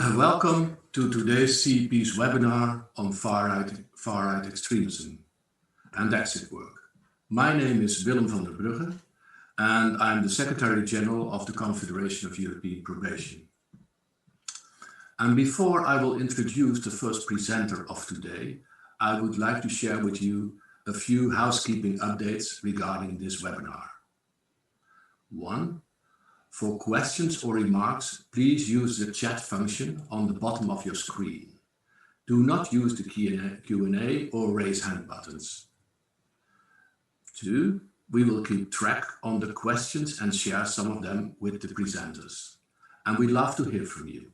Welcome to today's CEP's webinar on far-right extremism and exit work. My name is Willem van der Brugge, and I'm the Secretary General of the Confederation of European Probation. And before I will introduce the first presenter of today, I would like to share with you a few housekeeping updates regarding this webinar. 1. For questions or remarks, please use the chat function on the bottom of your screen. Do not use the Q&A or raise hand buttons. 2. We will keep track on the questions and share some of them with the presenters. And we'd love to hear from you.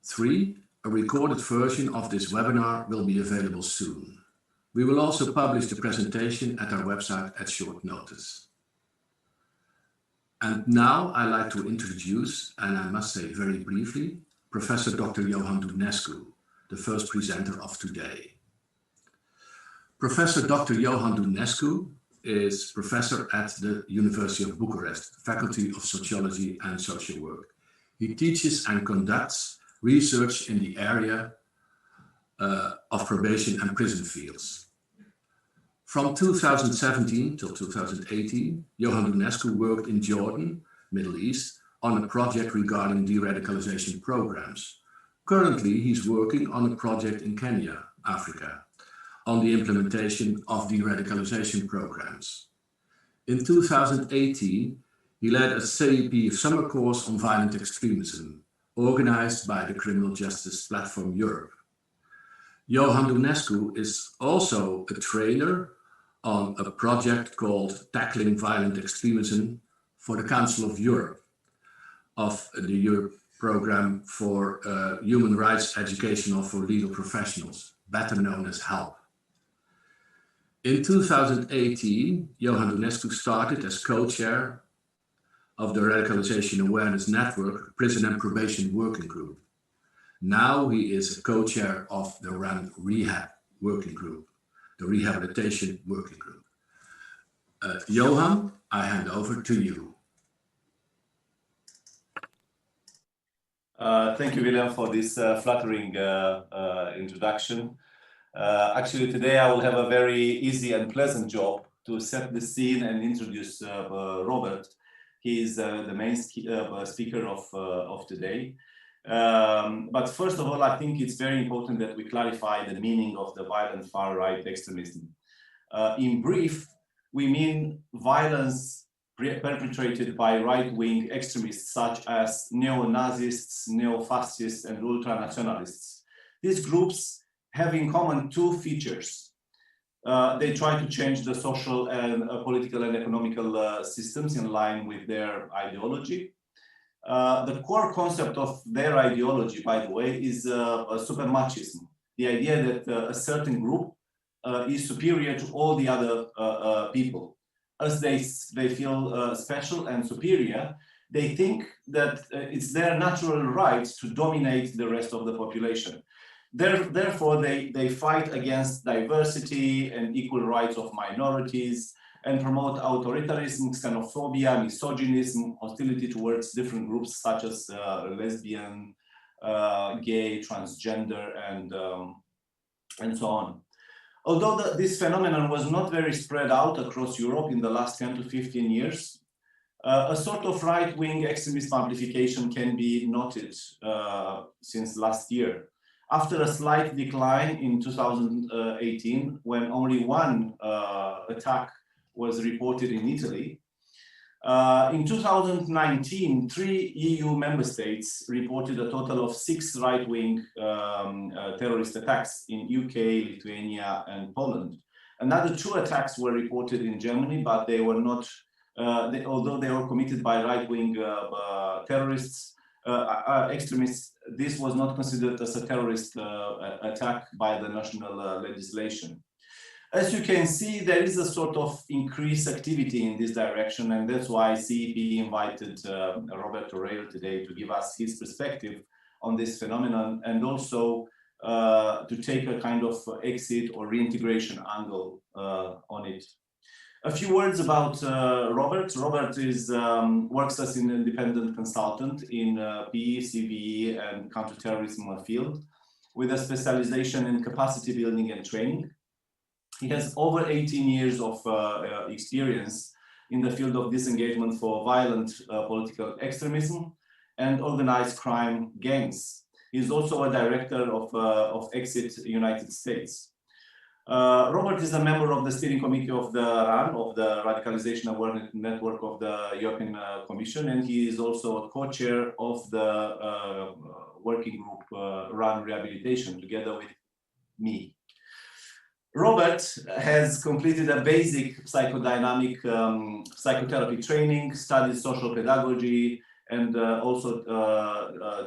3. A recorded version of this webinar will be available soon. We will also publish the presentation at our website at short notice. And now I'd like to introduce, and I must say very briefly, Professor Dr. Ioan Durnescu, the first presenter of today. Professor Dr. Ioan Durnescu is professor at the University of Bucharest, Faculty of Sociology and Social Work. He teaches and conducts research in the area of probation and prison fields. From 2017 till 2018, Ioan Durnescu worked in Jordan, Middle East, on a project regarding de-radicalization programs. Currently, he's working on a project in Kenya, Africa, on the implementation of de-radicalization programs. In 2018, he led a CEP summer course on violent extremism, organized by the Criminal Justice Platform Europe. Ioan Durnescu is also a trainer on a project called Tackling Violent Extremism for the Council of Europe, of the Europe Program for Human Rights Educational for Legal Professionals, better known as HELP. In 2018, Ioan Durnescu started as co-chair of the Radicalisation Awareness Network, Prison and Probation Working Group. Now he is a co-chair of the Rehab Working Group, the Rehabilitation Working Group. Johan, I hand over to you. Thank you, Willem, for this flattering introduction. Actually, today I will have a very easy and pleasant job to set the scene and introduce Robert. He is the main speaker of today. But first of all, I think it's very important that we clarify the meaning of the violent far-right extremism. In brief, we mean violence perpetrated by right-wing extremists such as neo-Nazists, neo-fascists, and ultra-nationalists. These groups have in common two features. They try to change the social and political and economical systems in line with their ideology. The core concept of their ideology, by the way, is supremacism, the idea that a certain group is superior to all the other people. As they feel special and superior, they think that it's their natural right to dominate the rest of the population. Therefore, they fight against diversity and equal rights of minorities, and promote authoritarianism, xenophobia, misogynism, hostility towards different groups such as lesbian, gay, transgender, and so on. Although this phenomenon was not very spread out across Europe in the last 10 to 15 years, a sort of right-wing extremist amplification can be noted since last year. After a slight decline in 2018, when only one attack was reported in Italy. In 2019, 3 EU member states reported a total of 6 right-wing terrorist attacks in UK, Lithuania, and Poland. Another 2 attacks were reported in Germany, but they were not, although they were committed by right-wing terrorists, extremists, this was not considered as a terrorist attack by the national legislation. As you can see, there is a sort of increased activity in this direction, and that's why CEP invited Robert Örell today to give us his perspective on this phenomenon, and also to take a kind of exit or reintegration angle on it. A few words about Robert. Robert works as an independent consultant in PE, CVE, and counterterrorism field, with a specialization in capacity building and training. He has over 18 years of experience in the field of disengagement for violent political extremism and organized crime gangs. He is also a director of Exit United States. Robert is a member of the steering committee of the RAN, of the Radicalization Awareness Network of the European Commission, and he is also a co-chair of the working group RAN Rehabilitation, together with me. Robert has completed a basic psychodynamic psychotherapy training, studied social pedagogy, and also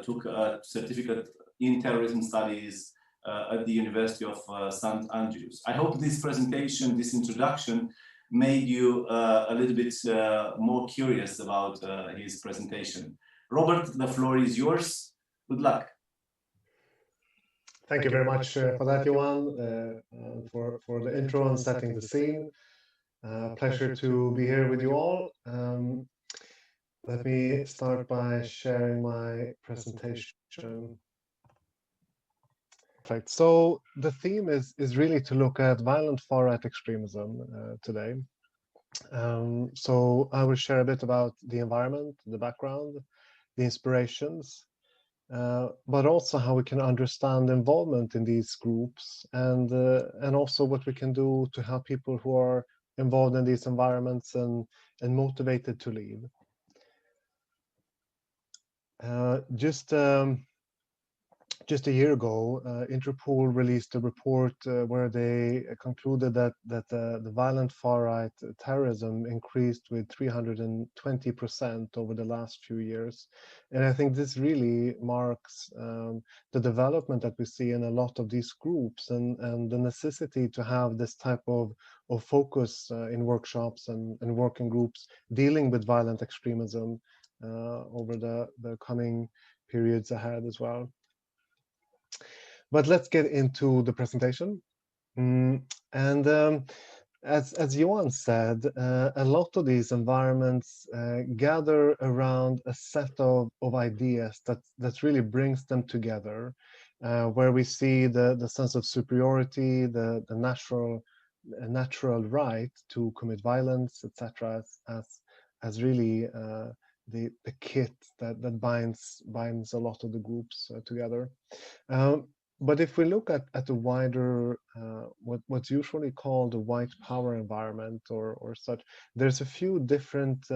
took a certificate in terrorism studies at the University of St. Andrews. I hope this presentation, this introduction, made you a little bit more curious about his presentation. Robert, the floor is yours. Good luck. Thank you very much for that, Johan, for the intro and setting the scene. Pleasure to be here with you all. Let me start by sharing my presentation. Perfect. So the theme is really to look at violent far-right extremism today. So I will share a bit about the environment, the background, the inspirations, but also how we can understand involvement in these groups, and also what we can do to help people who are involved in these environments and motivated to leave. Just a year ago, Interpol released a report where they concluded that the violent far-right terrorism increased with 320% over the last few years. And I think this really marks the development that we see in a lot of these groups, and the necessity to have this type of focus in workshops and working groups dealing with violent extremism over the coming periods ahead as well. But let's get into the presentation. As Johan said, a lot of these environments gather around a set of ideas that really brings them together, where we see the sense of superiority, the natural right to commit violence, etc., as really the kit that binds a lot of the groups together. But if we look at the wider, what's usually called a white power environment or such, there's a few different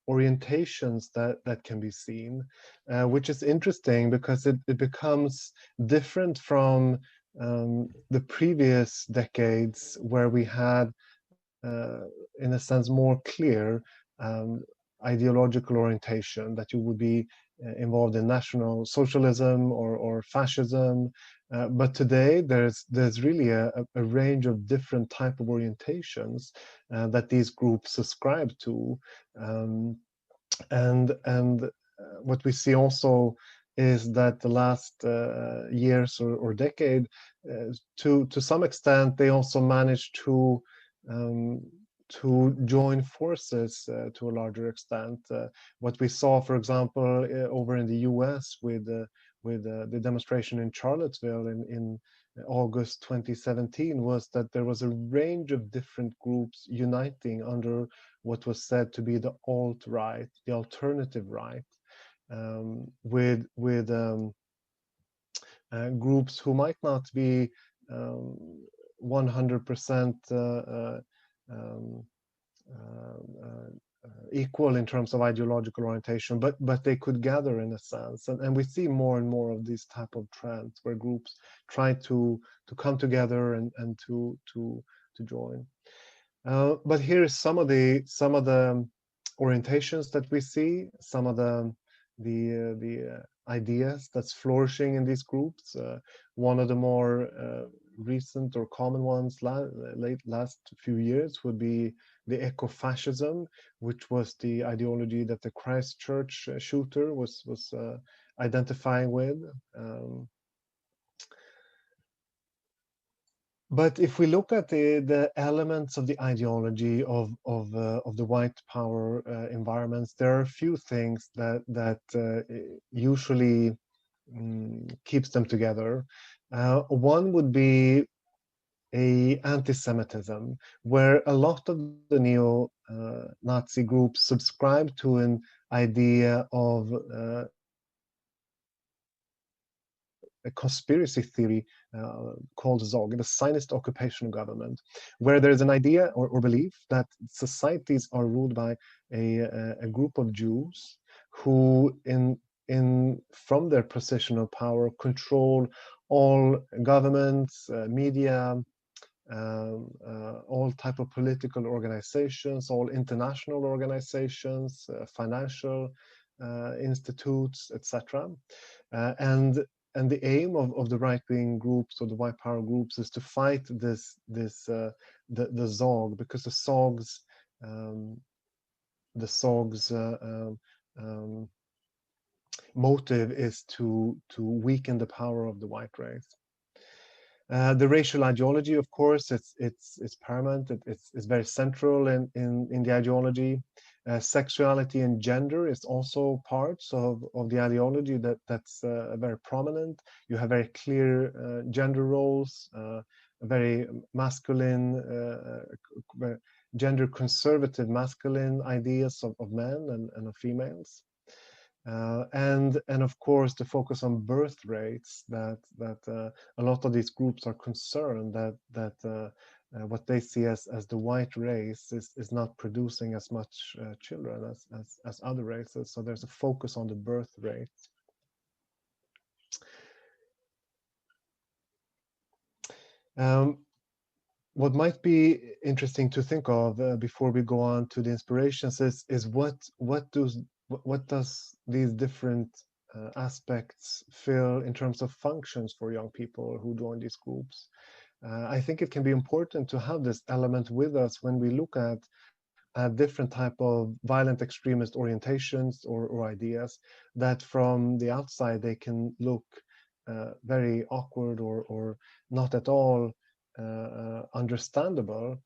orientations that can be seen, which is interesting because it becomes different from the previous decades, where we had, in a sense, more clear ideological orientation, that you would be involved in National Socialism or fascism, but today there's really a range of different type of orientations that these groups subscribe to, and what we see also is that the last years or decade, to some extent, they also managed to join forces to a larger extent. What we saw, for example, over in the US with the demonstration in Charlottesville in August 2017, was that there was a range of different groups uniting under what was said to be the alt-right, the alternative right, with groups who might not be 100% equal in terms of ideological orientation, but they could gather in a sense, and we see more and more of these type of trends where groups try to come together and to join. But here is some of the orientations that we see, some of the ideas that's flourishing in these groups. One of the more recent or common ones last few years would be the eco-fascism, which was the ideology that the Christchurch shooter was identifying with. But if we look at the elements of the ideology of the white power environments, there are a few things that usually keeps them together. One would be a anti-Semitism, where a lot of the neo-Nazi groups subscribe to an idea of a conspiracy theory called ZOG, the Zionist Occupational Government, where there is an idea or belief that societies are ruled by a group of Jews who, from their position of power, control all governments, media, all type of political organizations, all international organizations, financial institutes, etc. And the aim of the right-wing groups or the white power groups is to fight the ZOG, because the ZOG's motive is to weaken the power of the white race. The racial ideology, of course, it's paramount. It's very central in the ideology. Sexuality and gender is also parts of the ideology that's very prominent. You have very clear gender roles, very masculine, gender conservative masculine ideas of men and of females. And of course the focus on birth rates, that a lot of these groups are concerned that what they see as the white race is not producing as much children as other races. So there's a focus on the birth rate. What might be interesting to think of before we go on to the inspirations is what does these different aspects fill in terms of functions for young people who join these groups. I think it can be important to have this element with us when we look at different type of violent extremist orientations or ideas that from the outside they can look very awkward or not at all understandable,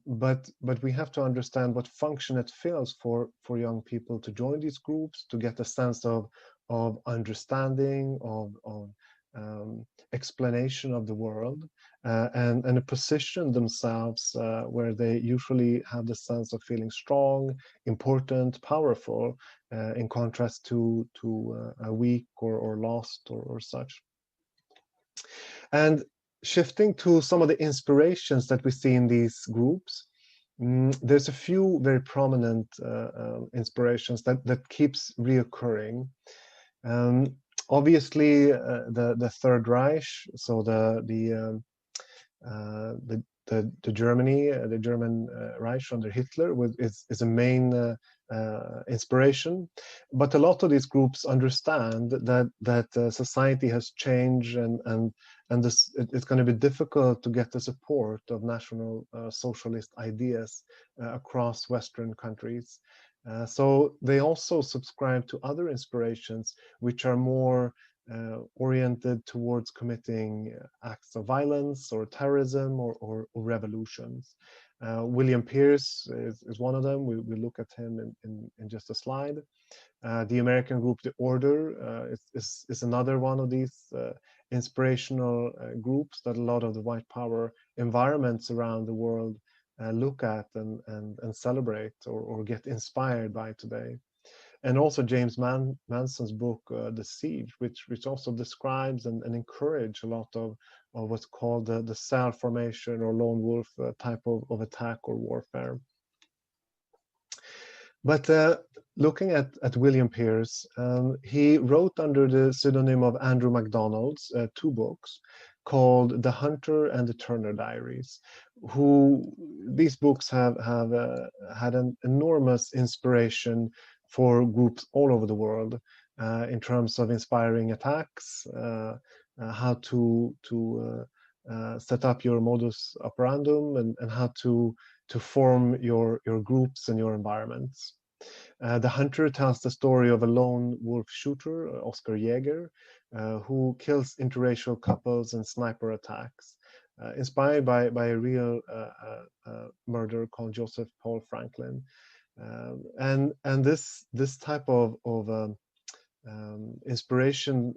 but we have to understand what function it fills for young people to join these groups, to get a sense of understanding, of explanation of the world, and position themselves where they usually have the sense of feeling strong, important, powerful, in contrast to a weak or lost or such. And shifting to some of the inspirations that we see in these groups, there's a few very prominent inspirations that keeps reoccurring. Obviously, the Third Reich, so the Germany, the German Reich under Hitler is a main inspiration, but a lot of these groups understand that society has changed and it's going to be difficult to get the support of national socialist ideas across Western countries. So they also subscribe to other inspirations which are more oriented towards committing acts of violence or terrorism or revolutions. William Pierce is one of them. We look at him in just a slide. The American group, The Order, is another one of these inspirational groups that a lot of the white power environments around the world look at and celebrate or get inspired by today. And also James Manson's book, The Siege, which also describes and encourage a lot of what's called the cell formation or lone wolf type of attack or warfare. But looking at William Pierce, he wrote under the pseudonym of Andrew MacDonald's 2 books called The Hunter and the Turner Diaries. These books have had an enormous inspiration for groups all over the world in terms of inspiring attacks, how to set up your modus operandum and how to form your groups and your environments. The Hunter tells the story of a lone wolf shooter, Oscar Jäger, who kills interracial couples in sniper attacks. inspired by a real murderer called Joseph Paul Franklin. And this type of inspiration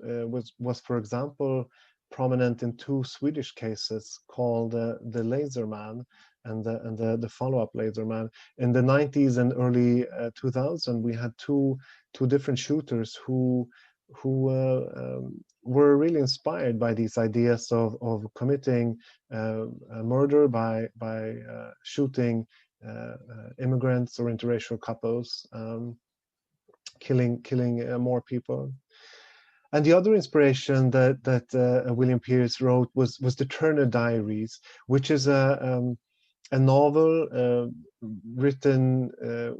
was, for example, prominent in two Swedish cases called the Laser Man and the follow-up Laser Man. In the 90s and early 2000s, we had two different shooters who were really inspired by these ideas of committing murder by shooting immigrants or interracial couples, killing more people. And the other inspiration that William Pierce wrote was the Turner Diaries, which is a novel written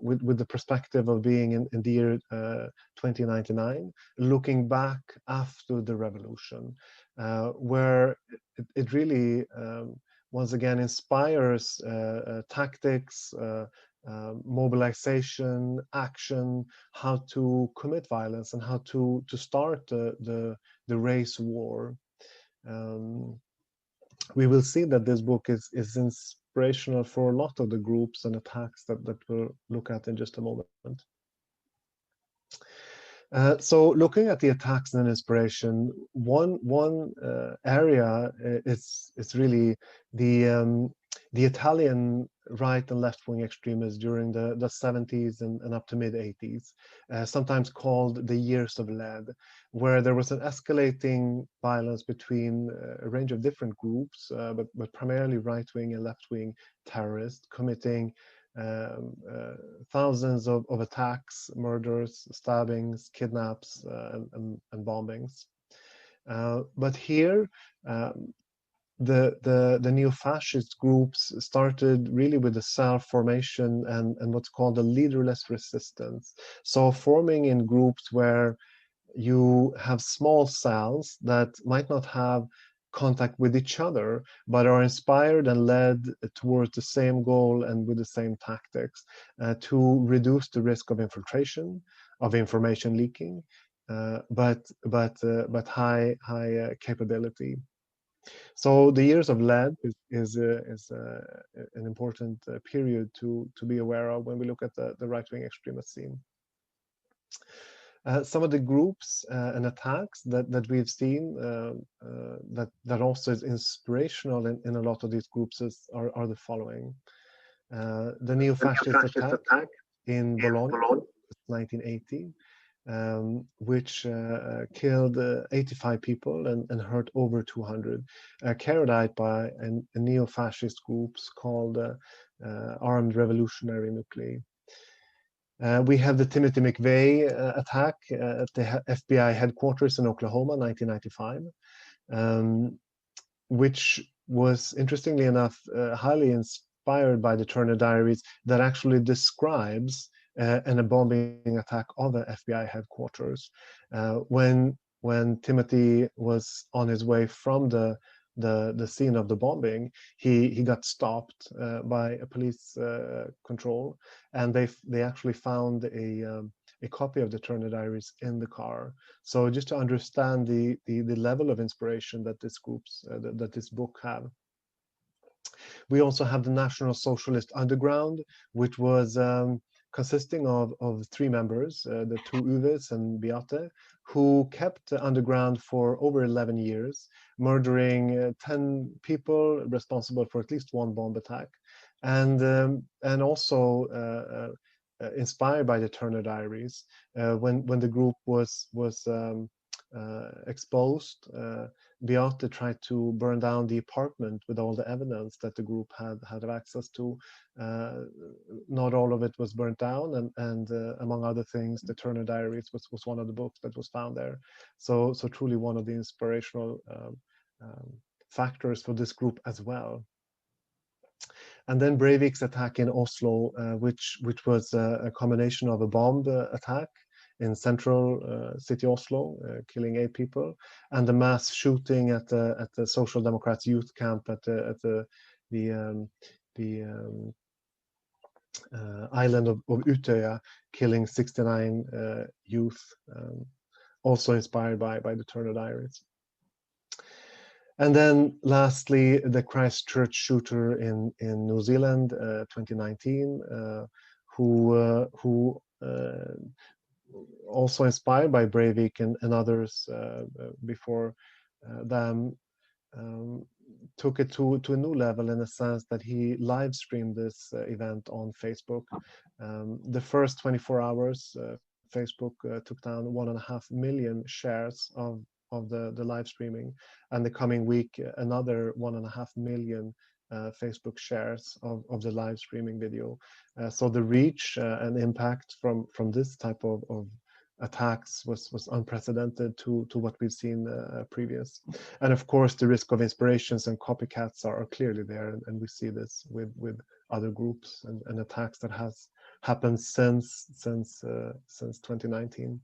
with the perspective of being in the year 2099, looking back after the revolution, where it really once again inspires tactics, mobilization, action, how to commit violence, and how to start the race war. We will see that this book is inspirational for a lot of the groups and attacks that we'll look at in just a moment. So looking at the attacks and inspiration, one area is really the Italian right and left-wing extremists during the 70s and up to mid-80s, sometimes called the years of lead, where there was an escalating violence between a range of different groups, but primarily right-wing and left-wing terrorists committing thousands of attacks, murders, stabbings, kidnaps, and bombings. But here, the neo-fascist groups started really with the self-formation and what's called the leaderless resistance. So forming in groups where you have small cells that might not have contact with each other, but are inspired and led towards the same goal and with the same tactics to reduce the risk of infiltration, of information leaking, but high capability. So the years of lead is an important period to be aware of when we look at the right-wing extremist scene. Some of the groups and attacks that we've seen that also is inspirational in a lot of these groups are the following. The neo-fascist attack in Bologna, 1980, which killed 85 people and hurt over 200, carried out by a neo-fascist groups called Armed Revolutionary Nuclei. We have the Timothy Mcveigh attack at the FBI headquarters in Oklahoma, 1995, which was, interestingly enough, highly inspired by the Turner Diaries that actually describes a bombing attack of the FBI headquarters. When Timothy was on his way from the scene of the bombing, he got stopped by a police control, and they actually found a copy of the Turner Diaries in the car. So just to understand the level of inspiration that this book have. We also have the National Socialist Underground, which was consisting of three members, the two Uves and Beate, who kept underground for over 11 years, murdering 10 people responsible for at least one bomb attack, and also inspired by the Turner Diaries. When the group was exposed, Beate tried to burn down the apartment with all the evidence that the group had access to. Not all of it was burnt down, and among other things, the Turner Diaries was one of the books that was found there. So truly one of the inspirational factors for this group as well. And then Breivik's attack in Oslo, which was a combination of a bomb attack in central city Oslo, killing 8 people, and the mass shooting at the Social Democrats youth camp at the island of Utøya, killing 69 youth, also inspired by the Turner Diaries. And then lastly, the Christchurch shooter in New Zealand, 2019, who also inspired by Breivik and others before them, took it to a new level in the sense that he live streamed this event on Facebook. The first 24 hours, Facebook took down 1.5 million shares of the live streaming, and the coming week another 1.5 million Facebook shares of the live streaming video. So the reach and impact from this type of attacks was unprecedented to what we've seen previous. And of course, the risk of inspirations and copycats are clearly there, and we see this with other groups and attacks that has happened since 2019.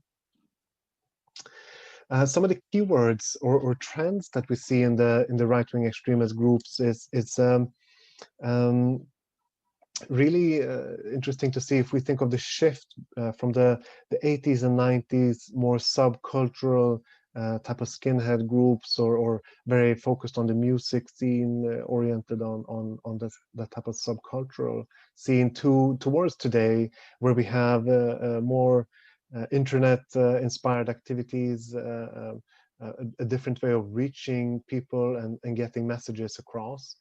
Some of the keywords or trends that we see in the right-wing extremist groups is really interesting to see if we think of the shift from the 80s and 90s, more subcultural type of skinhead groups, or very focused on the music scene, oriented on that type of subcultural scene, towards today, where we have more internet inspired activities, a different way of reaching people and getting messages across.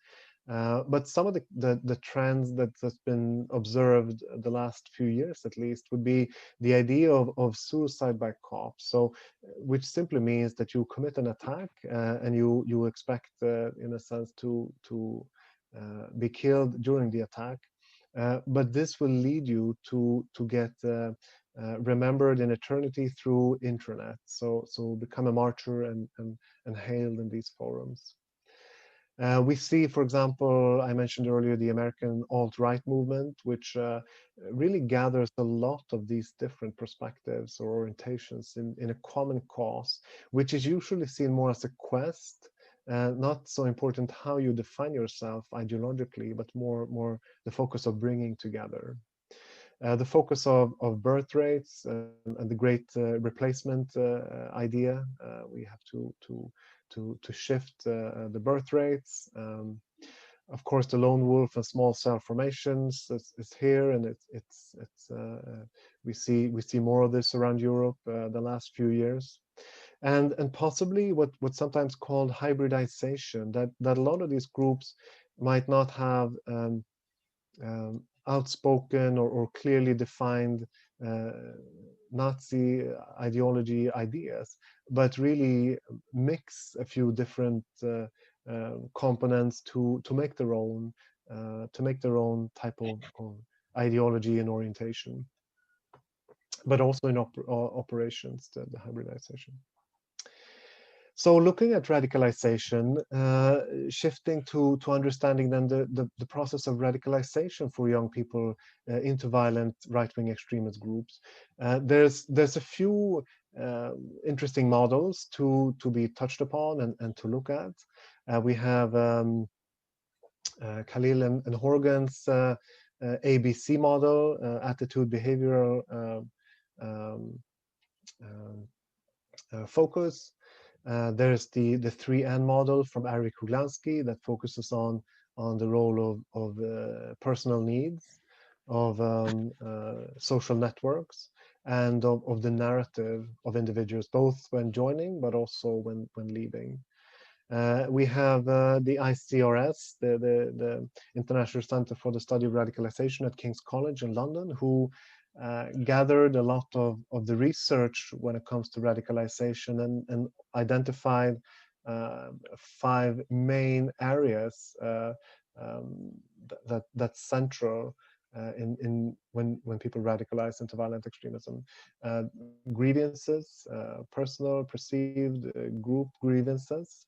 But some of the trends that has been observed the last few years, at least, would be the idea of suicide by cops. So, which simply means that you commit an attack and you expect, in a sense, to be killed during the attack. But this will lead you to get remembered in eternity through intranet. So become a martyr and hailed in these forums. We see, for example, I mentioned earlier the American alt-right movement, which really gathers a lot of these different perspectives or orientations in a common cause, which is usually seen more as a quest, not so important how you define yourself ideologically, but more the focus of bringing together. The focus of birth rates and the great replacement idea, we have to shift the birth rates. Of course, the lone wolf and small cell formations is here, and we see more of this around Europe the last few years, and possibly what's sometimes called hybridization. That a lot of these groups might not have outspoken or clearly defined Nazi ideology ideas, but really mix a few different components to make their own type of ideology and orientation, but also in operations, the hybridization. So looking at radicalization, shifting to understanding then the process of radicalization for young people into violent right-wing extremist groups, there's a few interesting models to be touched upon and to look at. We have Khalil and Horgan's ABC model, attitude behavioral focus. There's the 3N model from Ari Kuglansky that focuses on the role of personal needs, of social networks, and of the narrative of individuals, both when joining but also when leaving. We have the ICRS, the International Center for the Study of Radicalization at King's College in London, who gathered a lot of the research when it comes to radicalization and identified 5 main areas that's central in when people radicalize into violent extremism. Grievances, personal, perceived, group grievances,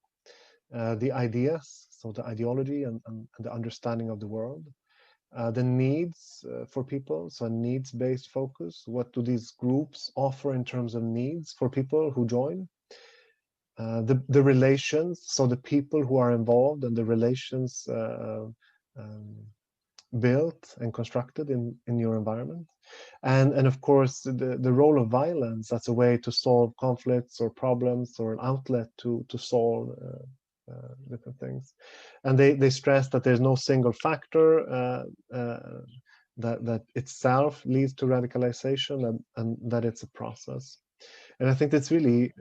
the ideas, so the ideology and the understanding of the world. The needs for people, so a needs-based focus. What do these groups offer in terms of needs for people who join? The relations, so the people who are involved and the relations built and constructed in your environment. And of course, the role of violence as a way to solve conflicts or problems, or an outlet to solve different things. And they stress that there's no single factor that itself leads to radicalization, and that it's a process. And I think that's really,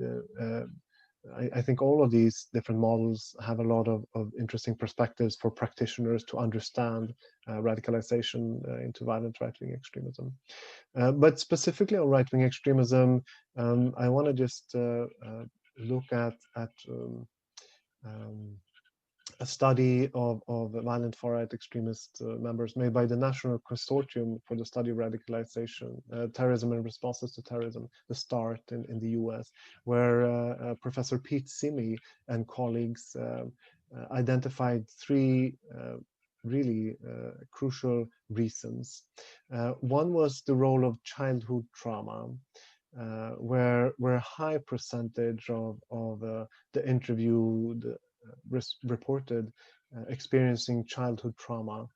I think all of these different models have a lot of interesting perspectives for practitioners to understand radicalization into violent right-wing extremism. But specifically on right-wing extremism, I want to just look at a study of violent far-right extremist members made by the National Consortium for the Study of Radicalization, Terrorism and Responses to Terrorism, the START in the US, where Professor Pete Simi and colleagues identified three really crucial reasons. One was the role of childhood trauma, where a high percentage of the interviewed reported experiencing childhood trauma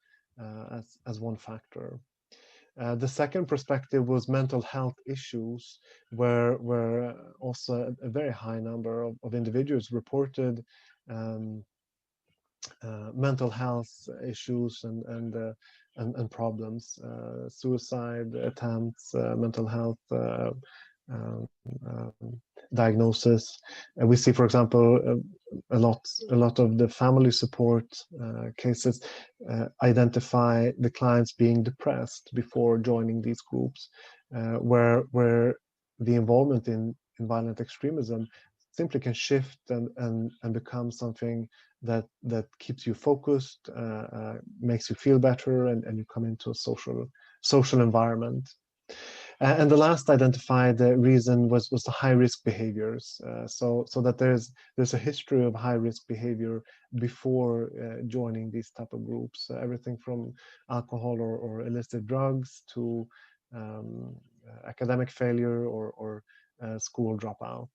as one factor. The second perspective was mental health issues, where also a very high number of individuals reported mental health issues and problems, suicide attempts, mental health diagnosis. And we see, for example, a lot of the family support cases identify the clients being depressed before joining these groups, where the involvement in violent extremism simply can shift and become something that keeps you focused, makes you feel better, and you come into a social environment. And the last identified reason was the high-risk behaviors. So that there's a history of high-risk behavior before joining these type of groups. Everything from alcohol or illicit drugs to academic failure or school dropout.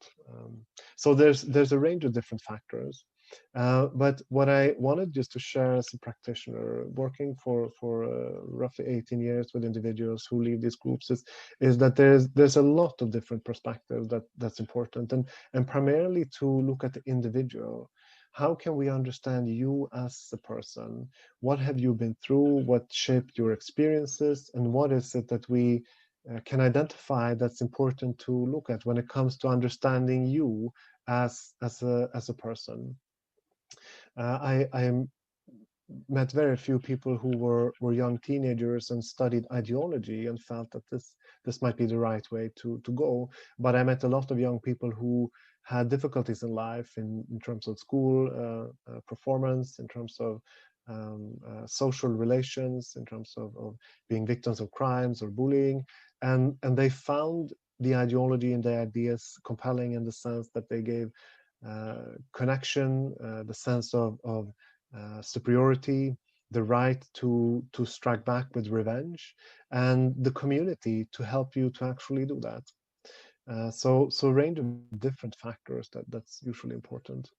So there's a range of different factors. But what I wanted just to share as a practitioner working for roughly 18 years with individuals who leave these groups is that there's a lot of different perspectives that's important, and primarily to look at the individual. How can we understand you as a person? What have you been through? What shaped your experiences? And what is it that we can identify that's important to look at when it comes to understanding you as a person? I met very few people who were young teenagers and studied ideology and felt that this might be the right way to go. But I met a lot of young people who had difficulties in life in terms of school performance, in terms of social relations, in terms of being victims of crimes or bullying, and they found the ideology and the ideas compelling in the sense that they gave connection, the sense of superiority, the right to strike back with revenge, and the community to help you to actually do that. So a range of different factors that's usually important.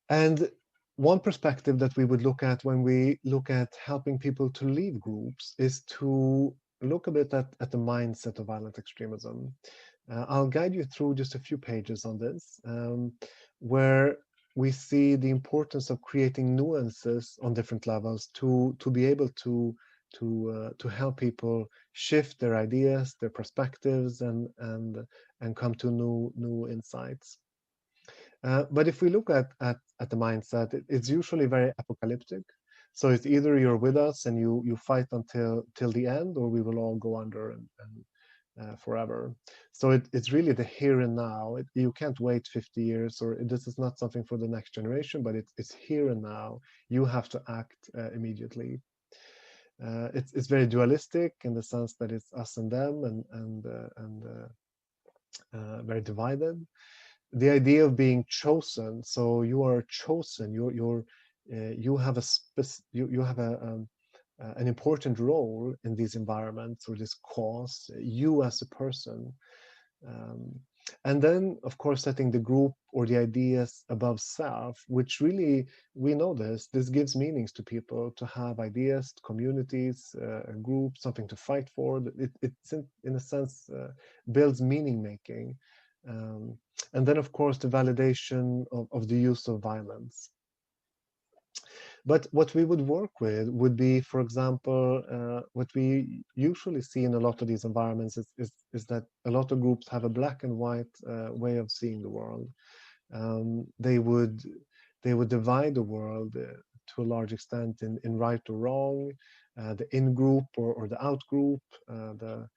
And one perspective that we would look at when we look at helping people to leave groups is to look a bit at the mindset of violent extremism. I'll guide you through just a few pages on this, where we see the importance of creating nuances on different levels to be able to help people shift their ideas, their perspectives, and come to new insights. But if we look at the mindset, it's usually very apocalyptic. So it's either you're with us and you fight until the end, or we will all go under and forever. So it's really the here and now. You can't wait 50 years, or this is not something for the next generation, but it's here and now. You have to act immediately. It's very dualistic in the sense that it's us and them, and very divided. The idea of being chosen, so you are chosen. You have an important role in these environments or this cause, you as a person. And then, of course, setting the group or the ideas above self, which really, we know this gives meanings to people, to have ideas, communities, a group, something to fight for. It's in a sense, builds meaning making. And then, of course, the validation of the use of violence. But what we would work with would be, for example, what we usually see in a lot of these environments is that a lot of groups have a black and white way of seeing the world. They would divide the world to a large extent in right or wrong, the in group or the out group, the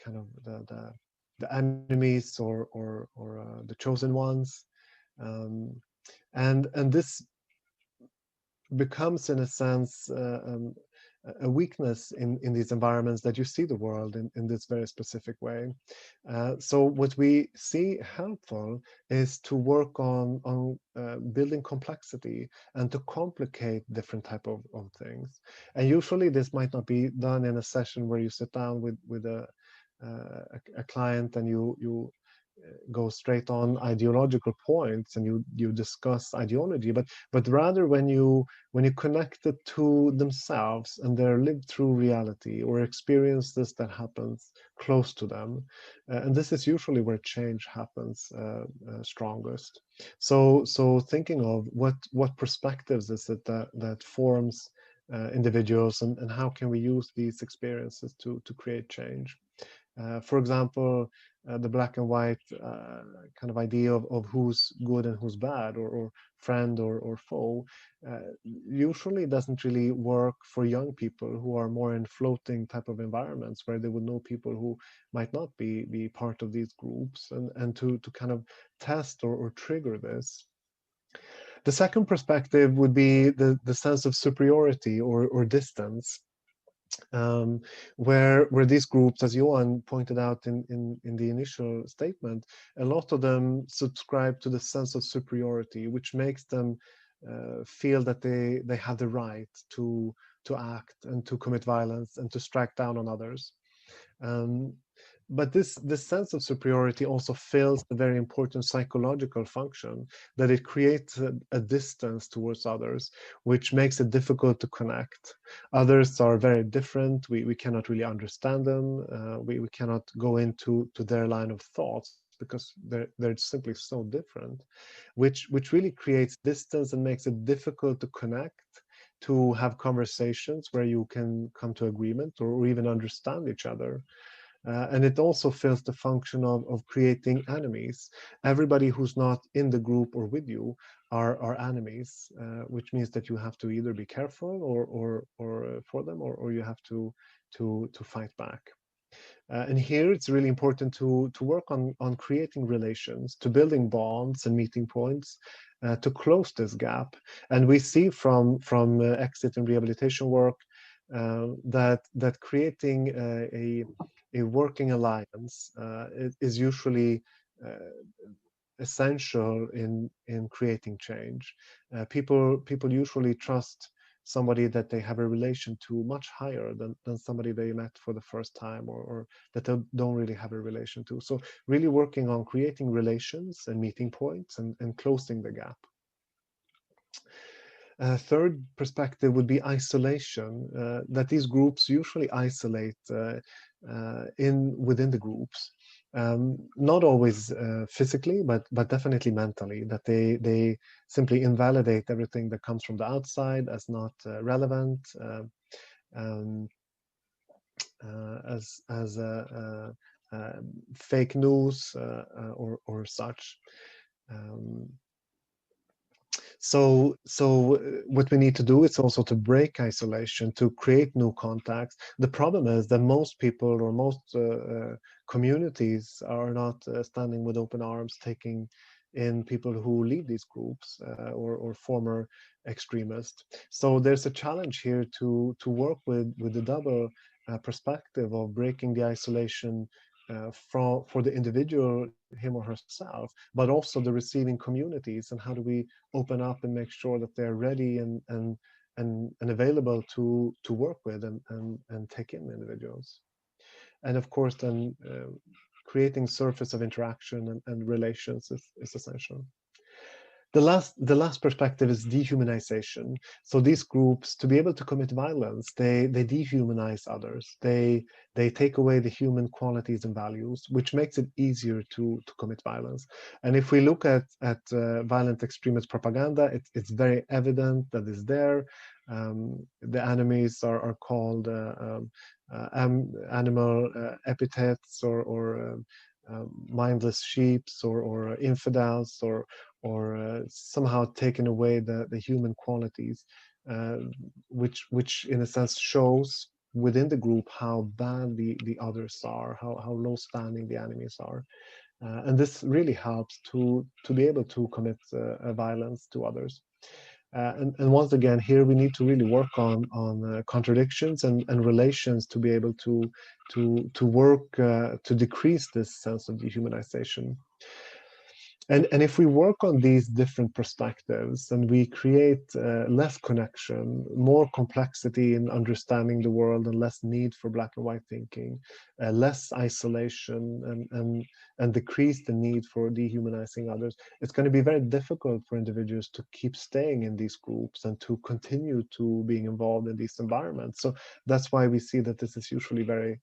kind of the enemies or the chosen ones, and this becomes, in a sense, a weakness in these environments, that you see the world in this very specific way. So what we see helpful is to work on building complexity and to complicate different type of things. And usually this might not be done in a session where you sit down with a client and you go straight on ideological points and you discuss ideology, but rather when you connect it to themselves and their lived through reality or experiences that happens close to them, and this is usually where change happens strongest. So thinking of what perspectives is it that forms individuals, and how can we use these experiences to create change. For example, the black and white kind of idea of who's good and who's bad, or friend or foe, usually doesn't really work for young people who are more in floating type of environments where they would know people who might not be part of these groups, and to kind of test or trigger this. The second perspective would be the sense of superiority or distance. Where these groups, as Johan pointed out in the initial statement, a lot of them subscribe to the sense of superiority, which makes them feel that they have the right to act and to commit violence and to strike down on others. But this sense of superiority also fills a very important psychological function, that it creates a distance towards others, which makes it difficult to connect. Others are very different. We cannot really understand them. We cannot go into their line of thoughts because they're simply so different, which really creates distance and makes it difficult to connect, to have conversations where you can come to agreement or even understand each other. And it also fills the function of creating enemies. Everybody who's not in the group or with you are enemies, which means that you have to either be careful or for them, or you have to fight back. And here it's really important to work on creating relations, to building bonds and meeting points, to close this gap. And we see from exit and rehabilitation work that creating a working alliance is usually essential in creating change. People usually trust somebody that they have a relation to much higher than somebody they met for the first time, or that they don't really have a relation to. So really working on creating relations and meeting points and closing the gap. Third perspective would be isolation, that these groups usually isolate within the groups. Not always physically, but definitely mentally, that they simply invalidate everything that comes from the outside as not relevant, as fake news or such. So what we need to do is also to break isolation, to create new contacts. The problem is that most people or most communities are not standing with open arms, taking in people who lead these groups or former extremists. So there's a challenge here to work with the double perspective of breaking the isolation for the individual, him or herself, but also the receiving communities, and how do we open up and make sure that they're ready and available to work with and take in individuals. And of course then creating surface of interaction and relations is essential. The last perspective is dehumanization. So these groups, to be able to commit violence, they dehumanize others. They take away the human qualities and values, which makes it easier to commit violence. And if we look at violent extremist propaganda, it's very evident that it's there. The enemies are called animal epithets, or mindless sheeps, or infidels, or somehow taken away the human qualities, which in a sense shows within the group how bad the others are, how low standing the enemies are. And this really helps to be able to commit violence to others. And once again, here we need to really work on contradictions and relations to be able to work to decrease this sense of dehumanization. And if we work on these different perspectives and we create less connection, more complexity in understanding the world, and less need for black and white thinking, less isolation, and decrease the need for dehumanizing others, it's going to be very difficult for individuals to keep staying in these groups and to continue to being involved in these environments. So that's why we see that this is usually very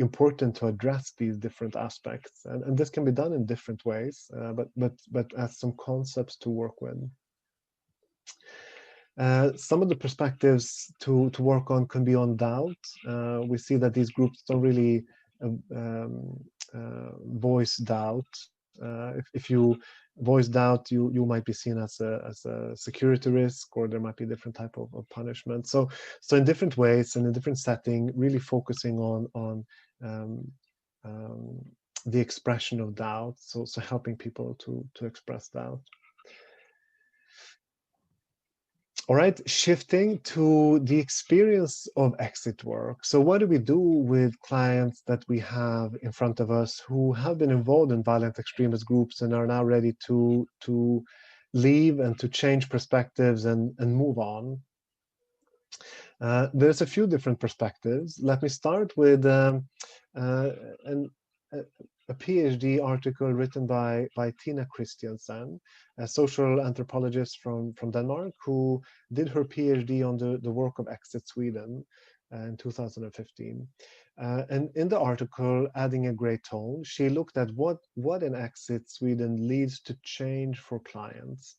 important to address these different aspects, and this can be done in different ways, but as some concepts to work with. Some of the perspectives to work on can be on doubt. We see that these groups don't really voice doubt. If you voice doubt, you might be seen as a security risk, or there might be different type of punishment. So in different ways and in different setting, really focusing on the expression of doubt. So helping people to express doubt. All right, shifting to the experience of exit work. So what do we do with clients that we have in front of us who have been involved in violent extremist groups and are now ready to leave and to change perspectives and move on? There's a few different perspectives. Let me start with a PhD article written by Tina Christiansen, a social anthropologist from Denmark, who did her PhD on the work of Exit Sweden in 2015. And in the article, adding a great tone, she looked at what in Exit Sweden leads to change for clients.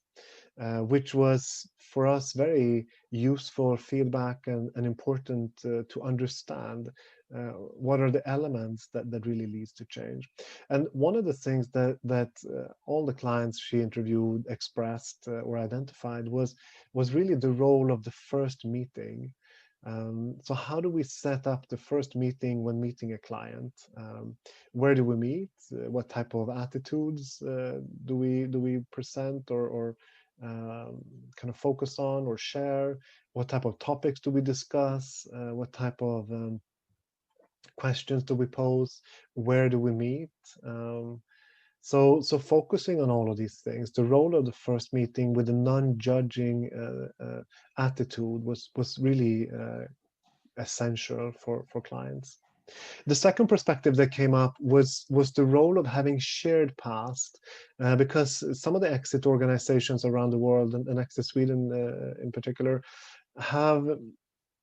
Which was for us very useful feedback and important to understand what are the elements that really leads to change. And one of the things that all the clients she interviewed expressed or identified was really the role of the first meeting. So how do we set up the first meeting when meeting a client? Where do we meet? What type of attitudes do we present or kind of focus on or share? What type of topics do we discuss? What type of questions do we pose? Where do we meet? So focusing on all of these things, the role of the first meeting with a non-judging attitude was really essential for clients. The second perspective that came up was the role of having shared past, because some of the exit organizations around the world, and Exit Sweden in particular, have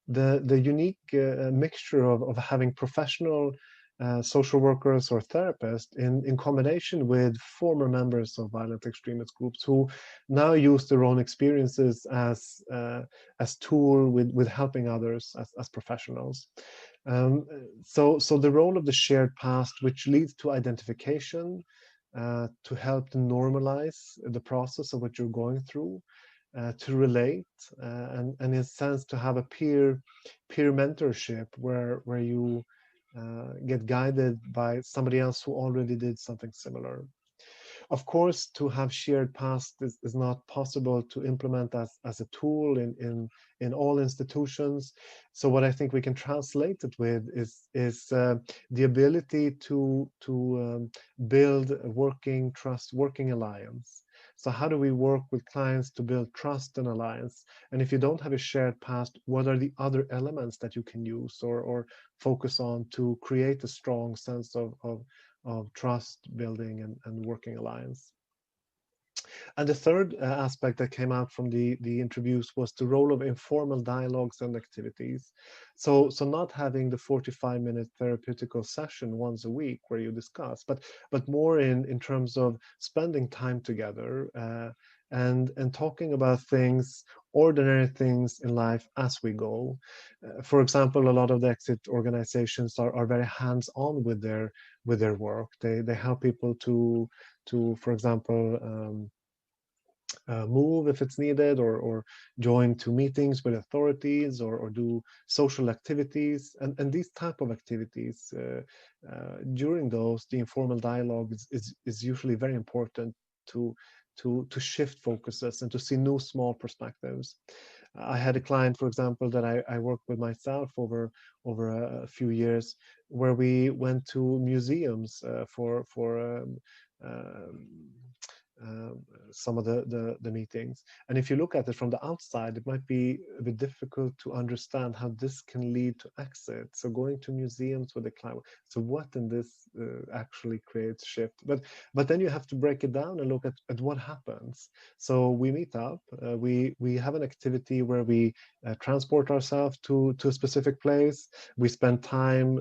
the unique mixture of having professional social workers or therapists in combination with former members of violent extremist groups who now use their own experiences as tool with helping others as professionals. So the role of the shared past, which leads to identification, to help to normalize the process of what you're going through, to relate, and in a sense to have a peer mentorship where you get guided by somebody else who already did something similar. Of course, to have shared past is not possible to implement as a tool in all institutions. So what I think we can translate it with is the ability to build a working alliance. So how do we work with clients to build trust and alliance? And if you don't have a shared past, what are the other elements that you can use or focus on to create a strong sense of trust building and working alliance? And the third aspect that came out from the interviews was the role of informal dialogues and activities. So not having the 45-minute therapeutical session once a week where you discuss, but more in terms of spending time together and talking about things, ordinary things in life as we go. For example, a lot of the exit organizations are very hands-on with their work. They help people to for example, move if it's needed, or join to meetings with authorities, or do social activities, and these type of activities. During those, the informal dialogue is usually very important to shift focuses and to see new small perspectives. I had a client, for example, that I worked with myself over a few years, where we went to museums for some of the meetings. And if you look at it from the outside, it might be a bit difficult to understand how this can lead to exit. So going to museums with the client, so what in this actually creates shift? But then you have to break it down and look at what happens. So we meet up, we have an activity where we transport ourselves to a specific place. We spend time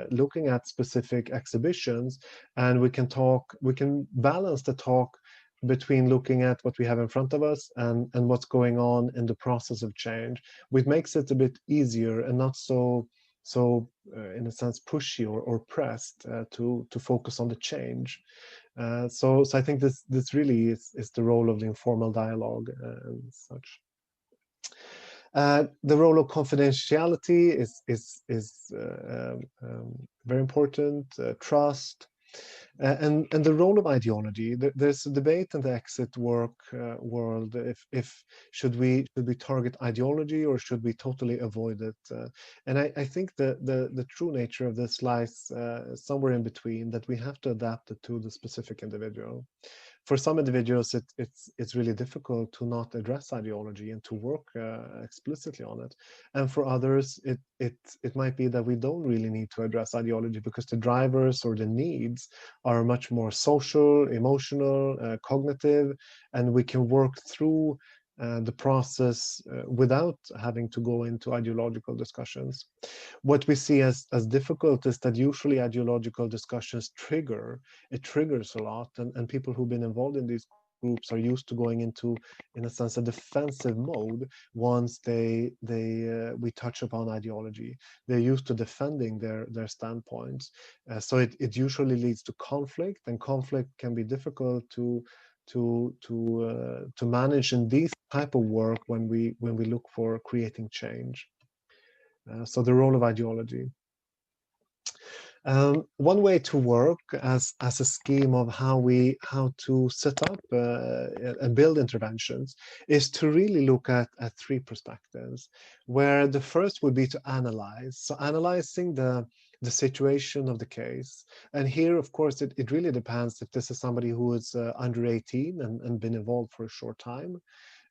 looking at specific exhibitions, and we can balance the talk between looking at what we have in front of us and what's going on in the process of change, which makes it a bit easier and not so in a sense pushy or pressed to focus on the change. So I think this really is the role of the informal dialogue and such. The role of confidentiality is very important. Trust. And the role of ideology. There's a debate in the exit work world if should we target ideology or should we totally avoid it. And I think the true nature of this lies somewhere in between, that we have to adapt it to the specific individual. For some individuals, it's really difficult to not address ideology and to work explicitly on it. And for others, it might be that we don't really need to address ideology because the drivers or the needs are much more social, emotional, cognitive, and we can work through the process without having to go into ideological discussions. What we see as difficult is that usually ideological discussions triggers a lot, and people who've been involved in these groups are used to going into, in a sense, a defensive mode once we touch upon ideology. They're used to defending their standpoints. So it usually leads to conflict, and conflict can be difficult to manage in these type of work when we look for creating change. So the role of ideology. One way to work as a scheme of how to set up and build interventions is to really look at three perspectives, where the first would be to analyze. So analyzing the situation of the case. And here, of course, it really depends if this is somebody who is under 18 and been involved for a short time,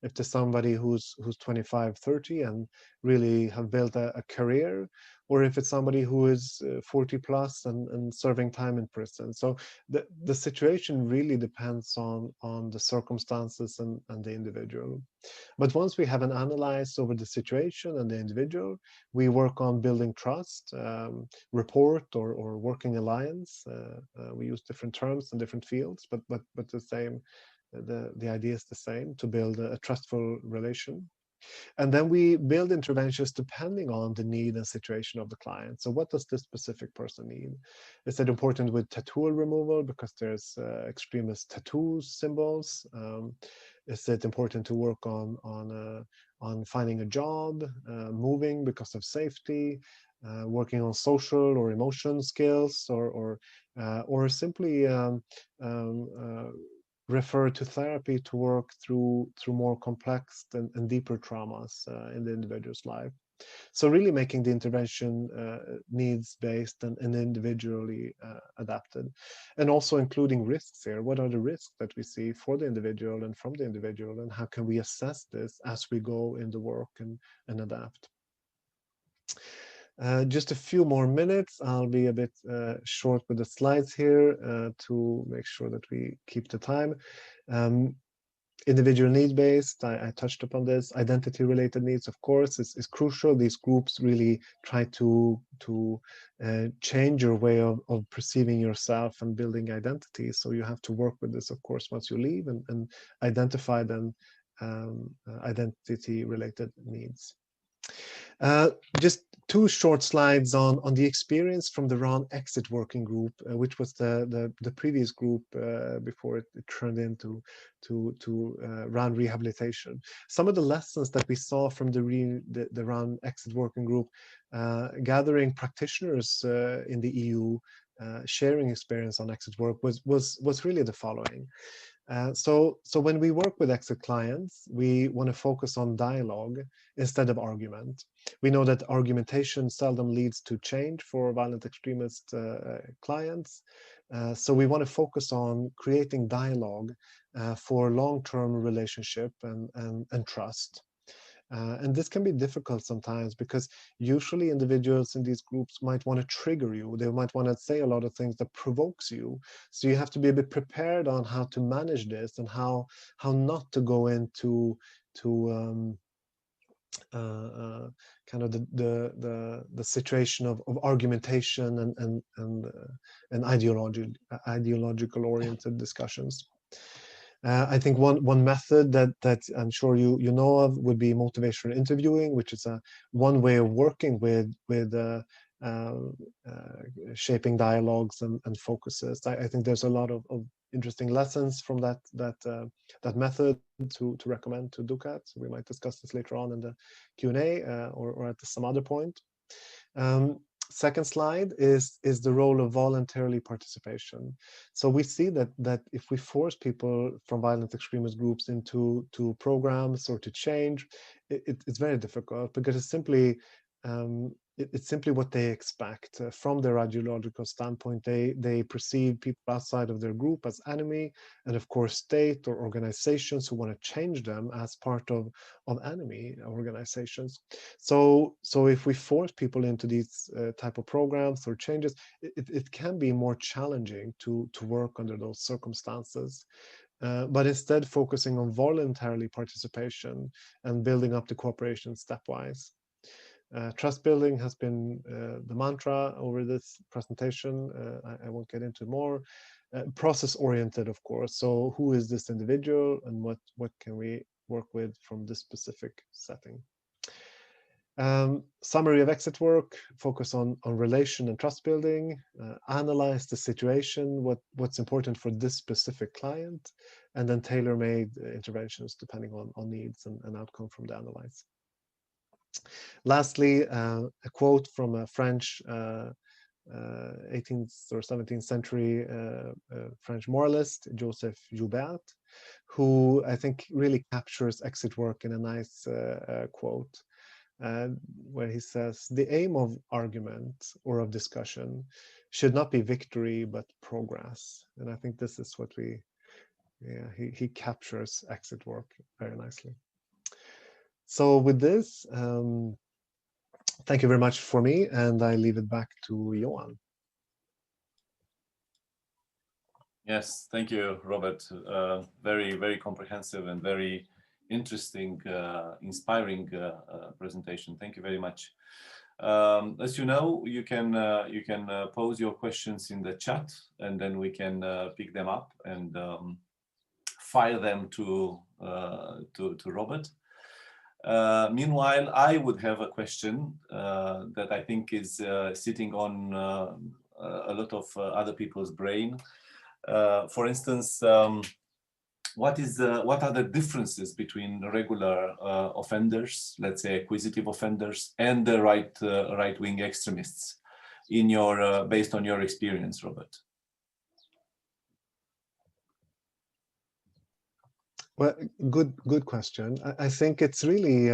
if there's somebody who's 25, 30 and really have built a career, or if it's somebody who is 40 plus and serving time in prison. So the situation really depends on the circumstances and the individual. But once we have an analysis over the situation and the individual, we work on building trust, rapport, or working alliance. We use different terms in different fields, but the same. The idea is the same, to build a trustful relation. And then we build interventions depending on the need and situation of the client. So what does this specific person need? Is it important with tattoo removal because there's extremist tattoo symbols? Is it important to work on finding a job, moving because of safety, working on social or emotion skills, or simply refer to therapy to work through more complex and deeper traumas in the individual's life. So really making the intervention needs-based and individually adapted, and also including risks here. What are the risks that we see for the individual and from the individual, and how can we assess this as we go in the work and adapt? Just a few more minutes. I'll be a bit short with the slides here to make sure that we keep the time. Individual need-based, I touched upon this. Identity-related needs, of course, is crucial. These groups really try to change your way of perceiving yourself and building identity. So you have to work with this, of course, once you leave and identify then identity-related needs. Just two short slides on the experience from the RAN exit working group, which was the previous group before it turned into RAN rehabilitation. Some of the lessons that we saw from the RAN exit working group, gathering practitioners in the EU, sharing experience on exit work was really the following. So when we work with exit clients, we want to focus on dialogue instead of argument. We know that argumentation seldom leads to change for violent extremist clients. So we want to focus on creating dialogue for long-term relationship and trust. And this can be difficult sometimes because usually individuals in these groups might want to trigger you. They might want to say a lot of things that provokes you. So you have to be a bit prepared on how to manage this and how not to go into kind of the situation of argumentation and ideological oriented discussions. I think one method that I'm sure you know of would be motivational interviewing, which is one way of working with shaping dialogues and focuses. I think there's a lot of interesting lessons from that method to recommend to look at. So we might discuss this later on in the Q&A or at some other point. Second slide is the role of voluntarily participation. So we see that if we force people from violent extremist groups into programs or to change, it's very difficult because it's simply what they expect from their ideological standpoint. They perceive people outside of their group as enemy, and of course state or organizations who want to change them as part of enemy organizations. So if we force people into these type of programs or changes, it can be more challenging to work under those circumstances. But instead focusing on voluntarily participation and building up the cooperation stepwise. Trust building has been the mantra over this presentation. I won't get into more. Process oriented, of course. So who is this individual and what can we work with from this specific setting? Summary of exit work, focus on relation and trust building, analyze the situation, what's important for this specific client, and then tailor-made interventions depending on needs and outcome from the analyze. Lastly, a quote from a French 18th or 17th century French moralist, Joseph Joubert, who I think really captures exit work in a nice quote, where he says, "The aim of argument or of discussion should not be victory, but progress." And I think this is what he captures exit work very nicely. So with this, thank you very much for me, and I leave it back to Johan. Yes, thank you, Robert. Very, very comprehensive and very interesting, inspiring presentation. Thank you very much. As you know, you can pose your questions in the chat, and then we can pick them up and fire them to Robert. Meanwhile, I would have a question that I think is sitting on a lot of other people's brain. For instance, what are the differences between regular offenders, let's say acquisitive offenders, and the right-wing extremists in your based on your experience, Robert? Well, good question. I think it's really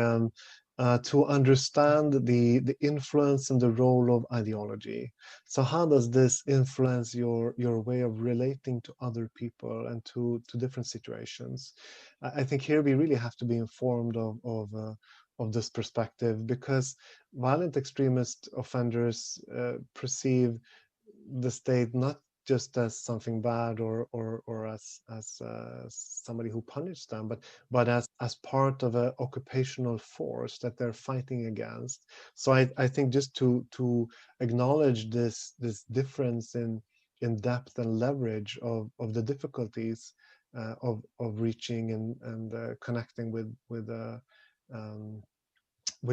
to understand the influence and the role of ideology. So how does this influence your way of relating to other people and to different situations? I think here we really have to be informed of this perspective, because violent extremist offenders perceive the state not just as something bad or as somebody who punished them, but as part of an occupational force that they're fighting against. So I think just to acknowledge this difference in depth and leverage of the difficulties of reaching and connecting with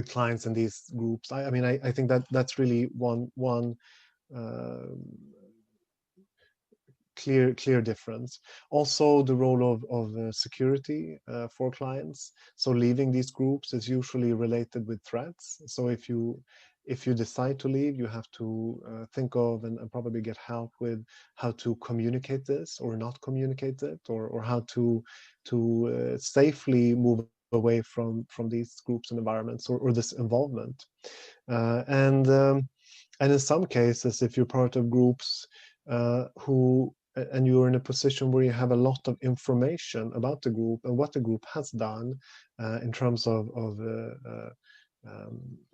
clients in these groups. I mean, I think that's really one clear difference. Also, the role of security for clients. So leaving these groups is usually related with threats. So if you decide to leave, you have to think of and probably get help with how to communicate this or not communicate it, or how to safely move away from these groups and environments or this involvement. And in some cases, if you're part of groups and you're in a position where you have a lot of information about the group and what the group has done in terms of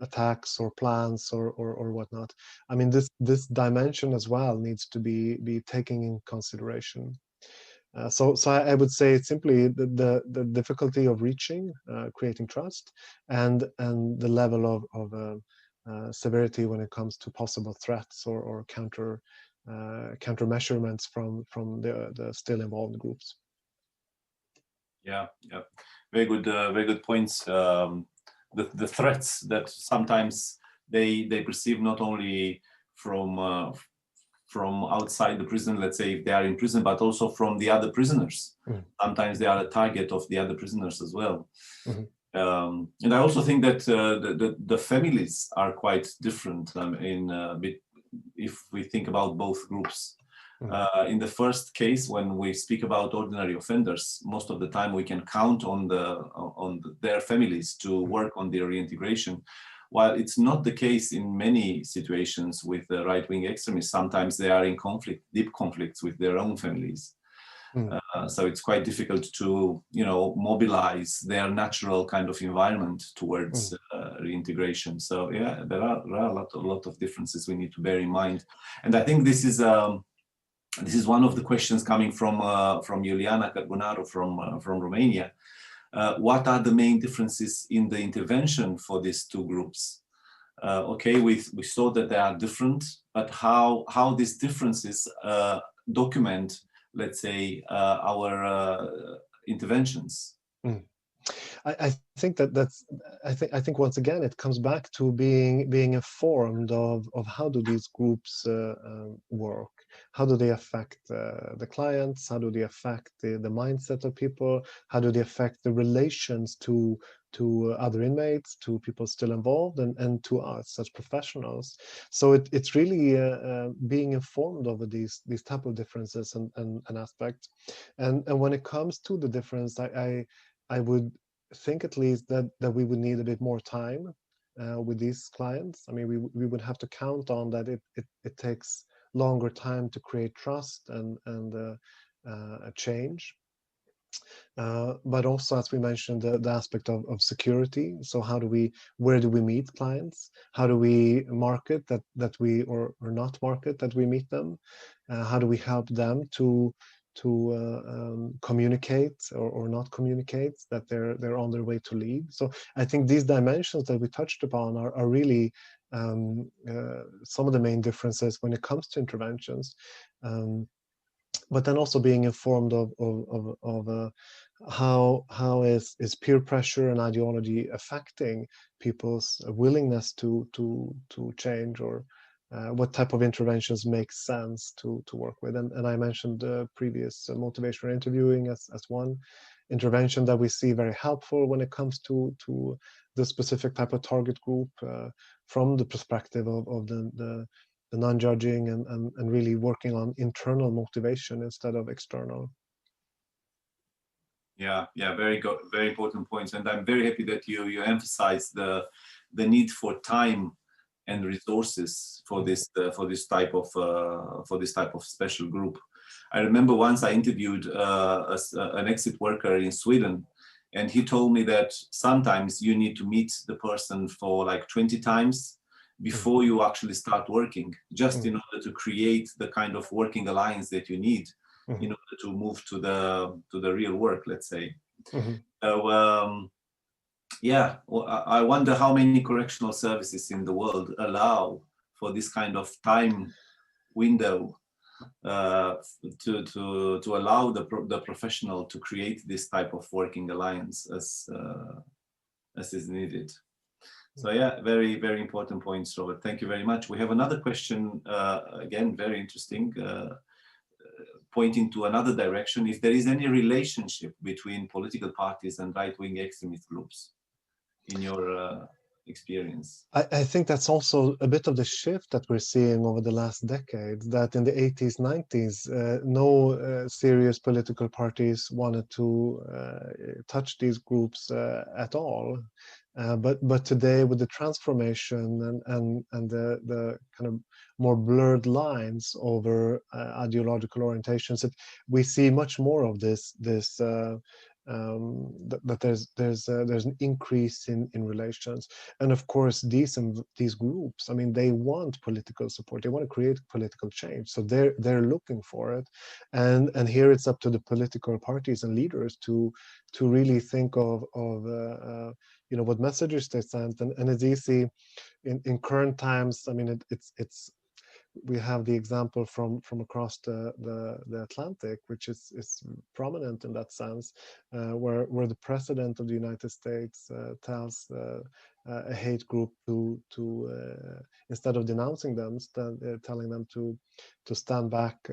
attacks or plans or whatnot. I mean, this dimension as well needs to be taken in consideration. So I would say it's simply the difficulty of reaching, creating trust, and the level of severity when it comes to possible threats or counter measurements from the still involved groups. Yeah, very good points. The threats that sometimes they perceive not only from outside the prison, let's say if they are in prison, but also from the other prisoners. Mm. Sometimes they are a target of the other prisoners as well. Mm-hmm. And I also think that the families are quite different if we think about both groups. In the first case, when we speak about ordinary offenders, most of the time we can count on their families to work on their reintegration. While it's not the case in many situations with the right-wing extremists, sometimes they are in deep conflicts with their own families. So it's quite difficult to, mobilize their natural kind of environment towards reintegration. So yeah, there are a lot of differences we need to bear in mind. And I think this is one of the questions coming from Iuliana Carbonaro from Romania. What are the main differences in the intervention for these two groups? Okay, we saw that they are different, but how these differences document, let's say, our interventions? I think I think once again it comes back to being informed of how do these groups work. How do they affect the clients? How do they affect the mindset of people? How do they affect the relations to other inmates, to people still involved, and to us as professionals? So it's really being informed over these type of differences and aspects. And when it comes to the difference, I would think at least that we would need a bit more time with these clients. I mean, we would have to count on that it takes longer time to create trust and a change. But also, as we mentioned, the aspect of security. So where do we meet clients? How do we market that we or not market that we meet them? How do we help them to communicate or not communicate that they're on their way to leave? So I think these dimensions that we touched upon are really some of the main differences when it comes to interventions. But then also being informed of how is peer pressure and ideology affecting people's willingness to change, or what type of interventions make sense to work with. And I mentioned previous motivational interviewing as one intervention that we see very helpful when it comes to the specific type of target group from the perspective of the non-judging and really working on internal motivation instead of external. Yeah, very good, very important points, and I'm very happy that you emphasize the need for time and resources for this type of special group. I remember once I interviewed an exit worker in Sweden, and he told me that sometimes you need to meet the person for like 20 times before you actually start working, just in order to create the kind of working alliance that you need in order to move to the real work, let's say. So yeah, well, I wonder how many correctional services in the world allow for this kind of time window to allow the professional to create this type of working alliance as is needed. So yeah, very, very important points, Robert. Thank you very much. We have another question, again, very interesting, pointing to another direction. If there is any relationship between political parties and right-wing extremist groups in your experience? I think that's also a bit of the shift that we're seeing over the last decade, that in the 80s, 90s, no serious political parties wanted to touch these groups at all. But today, with the transformation and the kind of more blurred lines over ideological orientations, we see much more of this that there's an increase in relations. And of course these groups, I mean, they want political support, they want to create political change, so they're looking for it, and here it's up to the political parties and leaders to really think of you know, what messages they send. And it's easy in current times. I mean, it's we have the example from across the Atlantic, which is prominent in that sense, where the president of the United States tells a hate group to instead of denouncing them, telling them to stand back,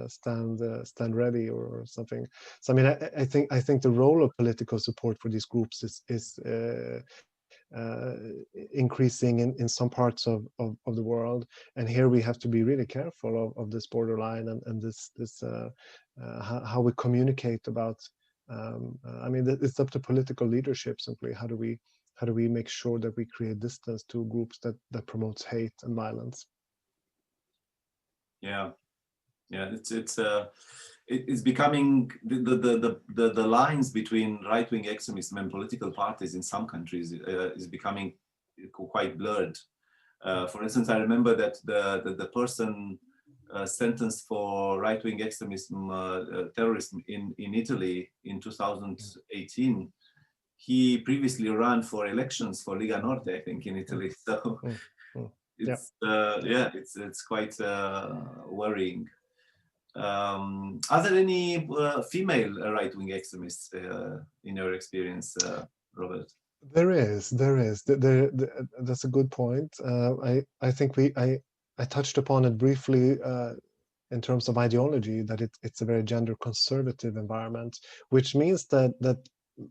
stand ready, or something. So I mean, I think the role of political support for these groups is increasing in some parts of the world, and here we have to be really careful of this borderline and this how we communicate about. I mean, it's up to political leadership simply. How do we make sure that we create distance to groups that promotes hate and violence? Yeah, it's becoming the lines between right-wing extremism and political parties in some countries is becoming quite blurred. For instance, I remember that the person sentenced for right-wing extremism, terrorism in Italy in 2018, he previously ran for elections for Lega Norte, I think, in Italy. So it's it's quite worrying. Are there any female right-wing extremists in your experience, Robert? There is. That's a good point. I think I touched upon it briefly in terms of ideology, that it's a very gender conservative environment, which means that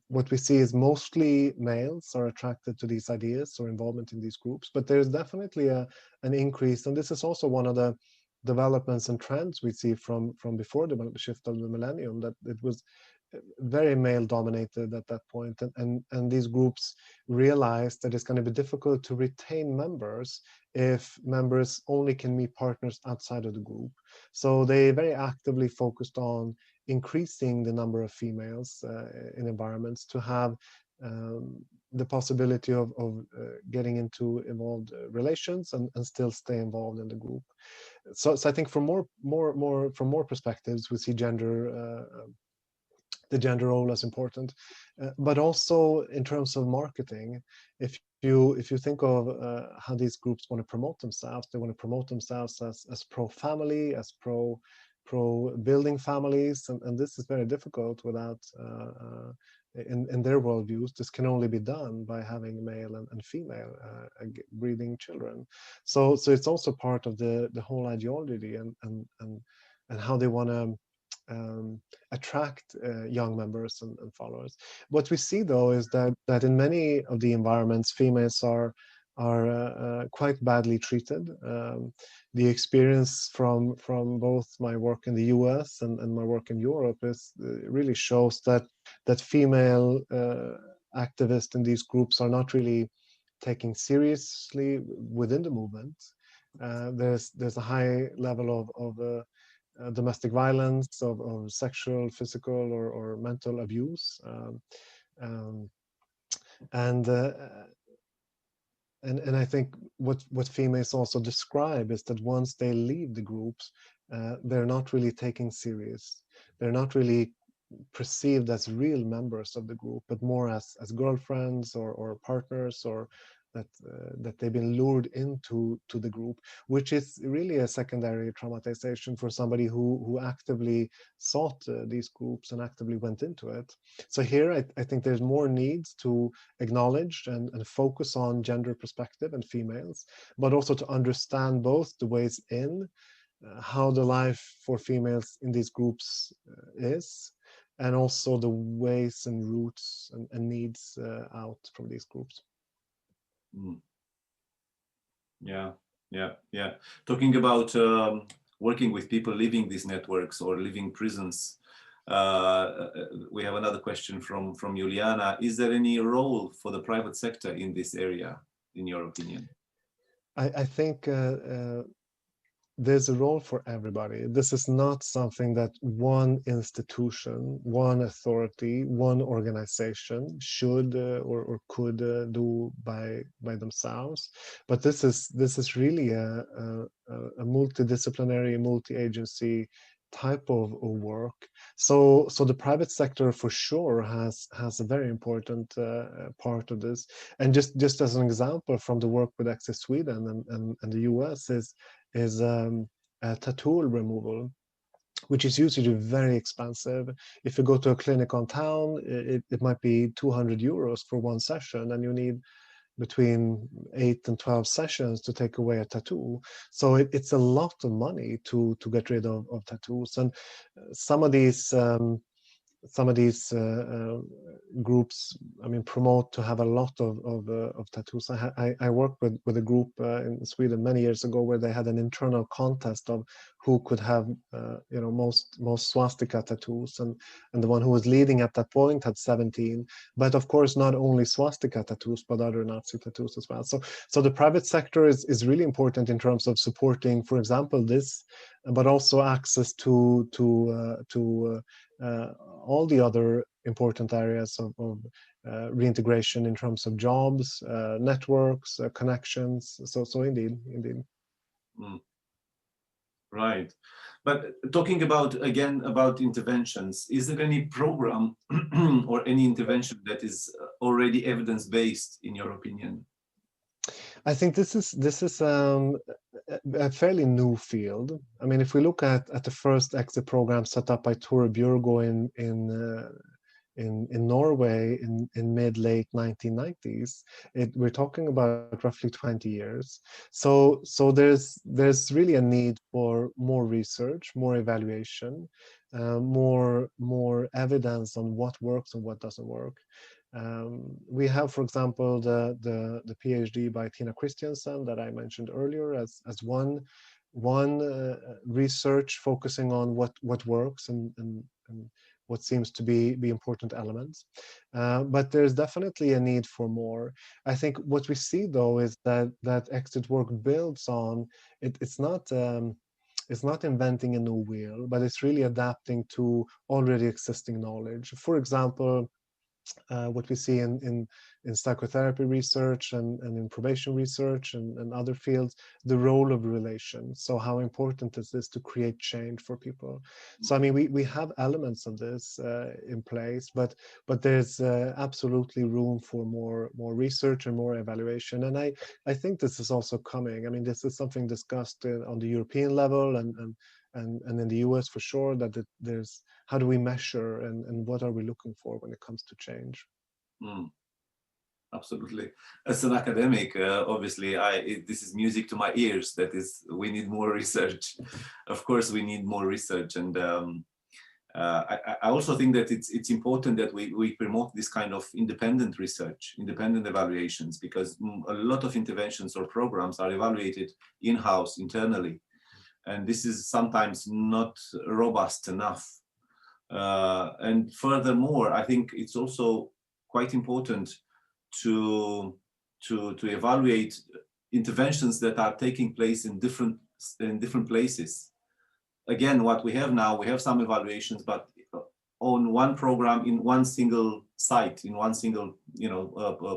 what we see is mostly males are attracted to these ideas or involvement in these groups, but there's definitely an increase, and this is also one of the developments and trends we see from before the shift of the millennium, that it was very male dominated at that point, and these groups realized that it's going to be difficult to retain members if members only can meet partners outside of the group. So they very actively focused on increasing the number of females in environments to have the possibility of getting into involved relations and still stay involved in the group. So I think from more perspectives, we see the gender role as important, but also in terms of marketing. If you think of how these groups want to promote themselves, they want to promote themselves as pro-family, as pro building families, and this is very difficult without in their worldviews. This can only be done by having male and female breeding children. So it's also part of the whole ideology and how they want to attract young members and followers. What we see though is that in many of the environments, females are quite badly treated. The experience from both my work in the US and my work in Europe is really shows that female activists in these groups are not really taken seriously within the movement. There's a high level of domestic violence, of sexual, physical, or mental abuse, and and I think what females also describe is that once they leave the groups, they're not really taken serious. They're not really perceived as real members of the group, but more as girlfriends or partners, or that they've been lured into the group, which is really a secondary traumatization for somebody who actively sought these groups and actively went into it. So here I think there's more needs to acknowledge and focus on gender perspective and females, but also to understand both the ways in, how the life for females in these groups is, and also the ways and routes and needs out from these groups. Mm. Yeah, yeah, yeah. Talking about working with people leaving these networks or leaving prisons, we have another question from Juliana. Is there any role for the private sector in this area, in your opinion? I think there's a role for everybody. This is not something that one institution, one authority, one organization should or could do by themselves. But this is really a multidisciplinary, multi-agency type of work. So the private sector for sure has a very important part of this. And just as an example from the work with Access Sweden and the US is tattoo removal, which is usually very expensive. If you go to a clinic on town, it might be 200 euros for one session, and you need between 8 and 12 sessions to take away a tattoo. So it's a lot of money to get rid of tattoos. And some of these groups, I mean, promote to have a lot of tattoos. I worked with a group in Sweden many years ago where they had an internal contest of who could have most swastika tattoos, and the one who was leading at that point had 17. But of course, not only swastika tattoos, but other Nazi tattoos as well. So the private sector is really important in terms of supporting, for example, this, but also access to all the other important areas of reintegration in terms of jobs, networks, connections. So indeed. Mm. Right. But talking about interventions, is there any program or any intervention that is already evidence-based, in your opinion? I think this is a fairly new field. I mean, if we look at the first exit program set up by Tore Bjørgo in Norway in mid-late 1990s, we're talking about roughly 20 years. So there's really a need for more research, more evaluation, more evidence on what works and what doesn't work. We have, for example, the PhD by Tina Christiansen that I mentioned earlier as one research focusing on what works and what seems to be important elements. But there's definitely a need for more. I think what we see though is that exit work builds on it's not inventing a new wheel, but it's really adapting to already existing knowledge. For example, what we see in psychotherapy research and in probation research and other fields, the role of relations. So how important is this to create change for people? So I mean, we have elements of this in place, but there's absolutely room for more research and more evaluation. And I think this is also coming. I mean, this is something discussed on the European level and in the US for sure, that there's how do we measure and what are we looking for when it comes to change? Absolutely. As an academic, obviously, this is music to my ears. That is, we need more research. Of course, we need more research, and I also think that it's important that we promote this kind of independent research, independent evaluations, because a lot of interventions or programs are evaluated in-house, internally, and this is sometimes not robust enough. And furthermore, I think it's also quite important to evaluate interventions that are taking place in different places. Again, what we have now, we have some evaluations, but on one program in one single site, in one single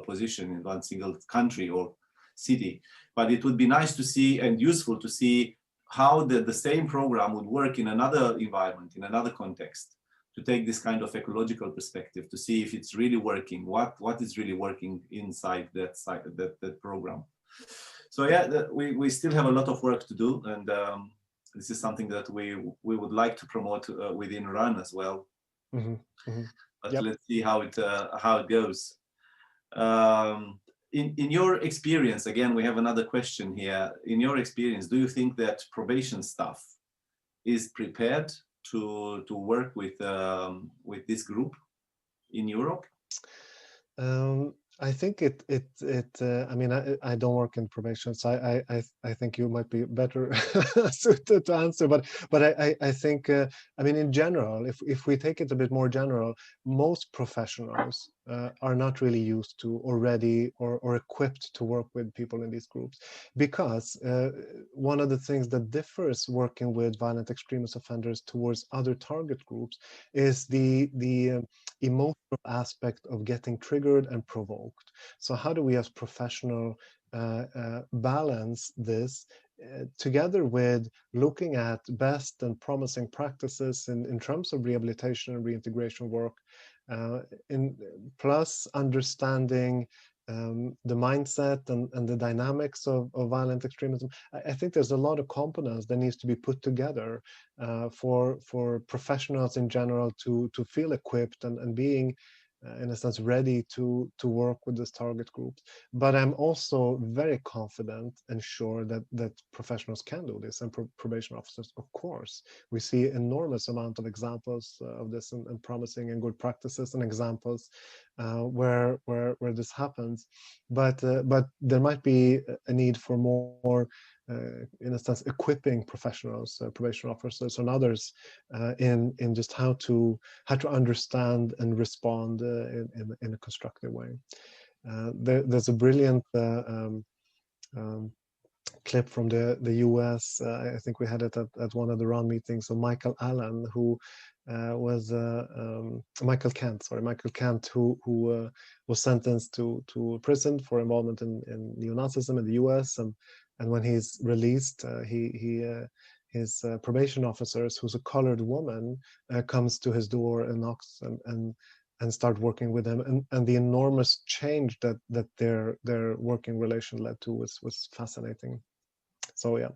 position, in one single country, or city. But it would be nice to see and useful to see how the same program would work in another environment, in another context, to take this kind of ecological perspective, to see if it's really working, what is really working inside that program. So yeah, we still have a lot of work to do, and this is something that we would like to promote within RUN as well. Mm-hmm. Mm-hmm. But Yep. let's see how it goes. In your experience, again, we have another question here. In your experience, do you think that probation staff is prepared to work with this group in Europe? I think I mean, I don't work in probation, so I think you might be better suited to answer. But I think I mean, in general, if we take it a bit more general, most professionals are not really used to or ready or equipped to work with people in these groups, because one of the things that differs working with violent extremist offenders towards other target groups is the emotional aspect of getting triggered and provoked. So how do we as professional balance this together with looking at best and promising practices in terms of rehabilitation and reintegration work, plus understanding the mindset and the dynamics of violent extremism. I think there's a lot of components that needs to be put together for professionals in general to feel equipped and being in a sense ready to work with this target group. But I'm also very confident and sure that professionals can do this, and probation officers, of course. We see enormous amount of examples of this, and promising and good practices and examples where this happens. But there might be a need for more in a sense equipping professionals, probation officers and others in just how to understand and respond in a constructive way. There's a brilliant clip from the US. I think we had it at one of the RUN meetings. So Michael Allen, who was Michael Kent, who was sentenced to prison for involvement in neo-Nazism in the US, and when he's released, his probation officers, who's a colored woman, comes to his door and knocks and start working with him, and the enormous change that their working relation led to was fascinating. So yeah.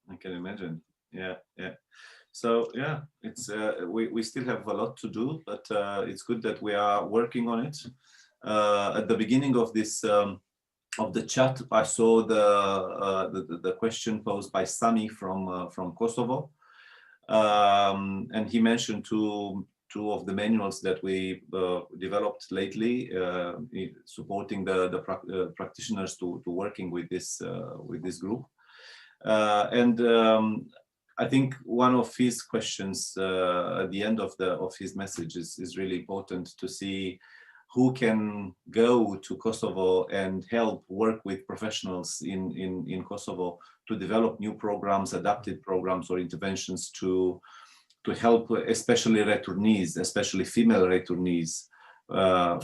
I can imagine. Yeah. So yeah, it's we still have a lot to do, but it's good that we are working on it. At the beginning of this of the chat, I saw the question posed by Sami from Kosovo, and he mentioned two of the manuals that we developed lately, supporting the practitioners to working with this group. And I think one of his questions at the end of his message is really important, to see who can go to Kosovo and help work with professionals in Kosovo to develop new programs, adapted programs or interventions to help especially returnees, especially female returnees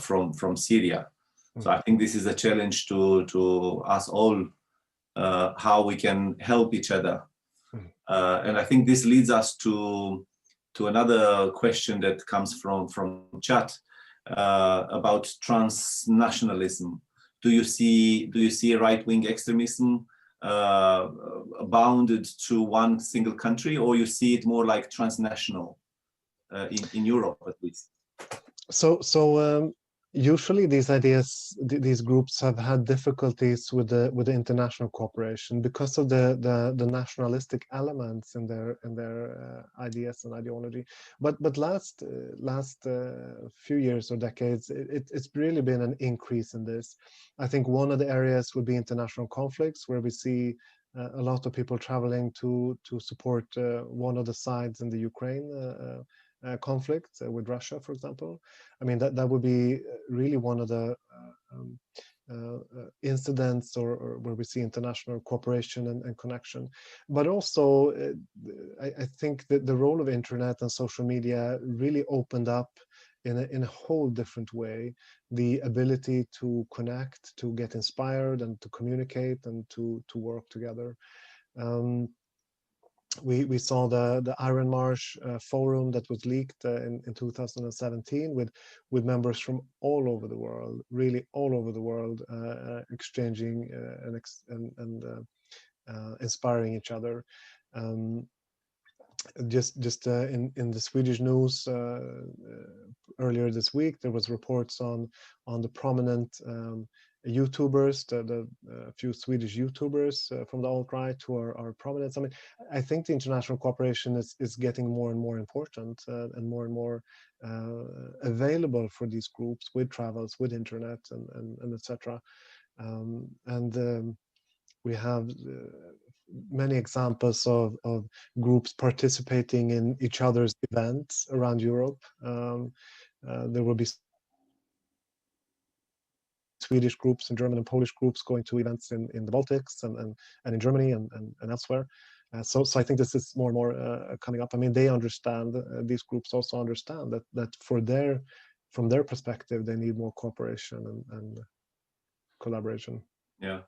from Syria. So I think this is a challenge to us all, how we can help each other. And I think this leads us to another question that comes from chat about transnationalism. Do you see right-wing extremism bounded to one single country, or you see it more like transnational in Europe at least? So usually these groups have had difficulties with the international cooperation because of the nationalistic elements in their ideas and ideology. But last few years or decades, it's really been an increase in this. I think one of the areas would be international conflicts, where we see a lot of people traveling to support one of the sides in the Ukraine conflict with Russia, for example. I mean, that would be really one of the incidents or where we see international cooperation and connection. But also, I think that the role of internet and social media really opened up in a whole different way the ability to connect, to get inspired, and to communicate, and to work together. We saw the Iron Marsh forum that was leaked in 2017 with members from all over the world, really all over the world, exchanging and inspiring each other. Just in the Swedish news earlier this week, there was reports on the prominent YouTubers, the few Swedish YouTubers from the alt-right who are prominent. I mean, I think the international cooperation is getting more and more important and more available for these groups with travels, with internet, and etc. We have many examples of groups participating in each other's events around Europe. There will be Swedish groups and German and Polish groups going to events in the Baltics and in Germany and elsewhere. So I think this is more and more coming up. I mean, they understand, these groups also understand that from their perspective, they need more cooperation and collaboration. Yeah,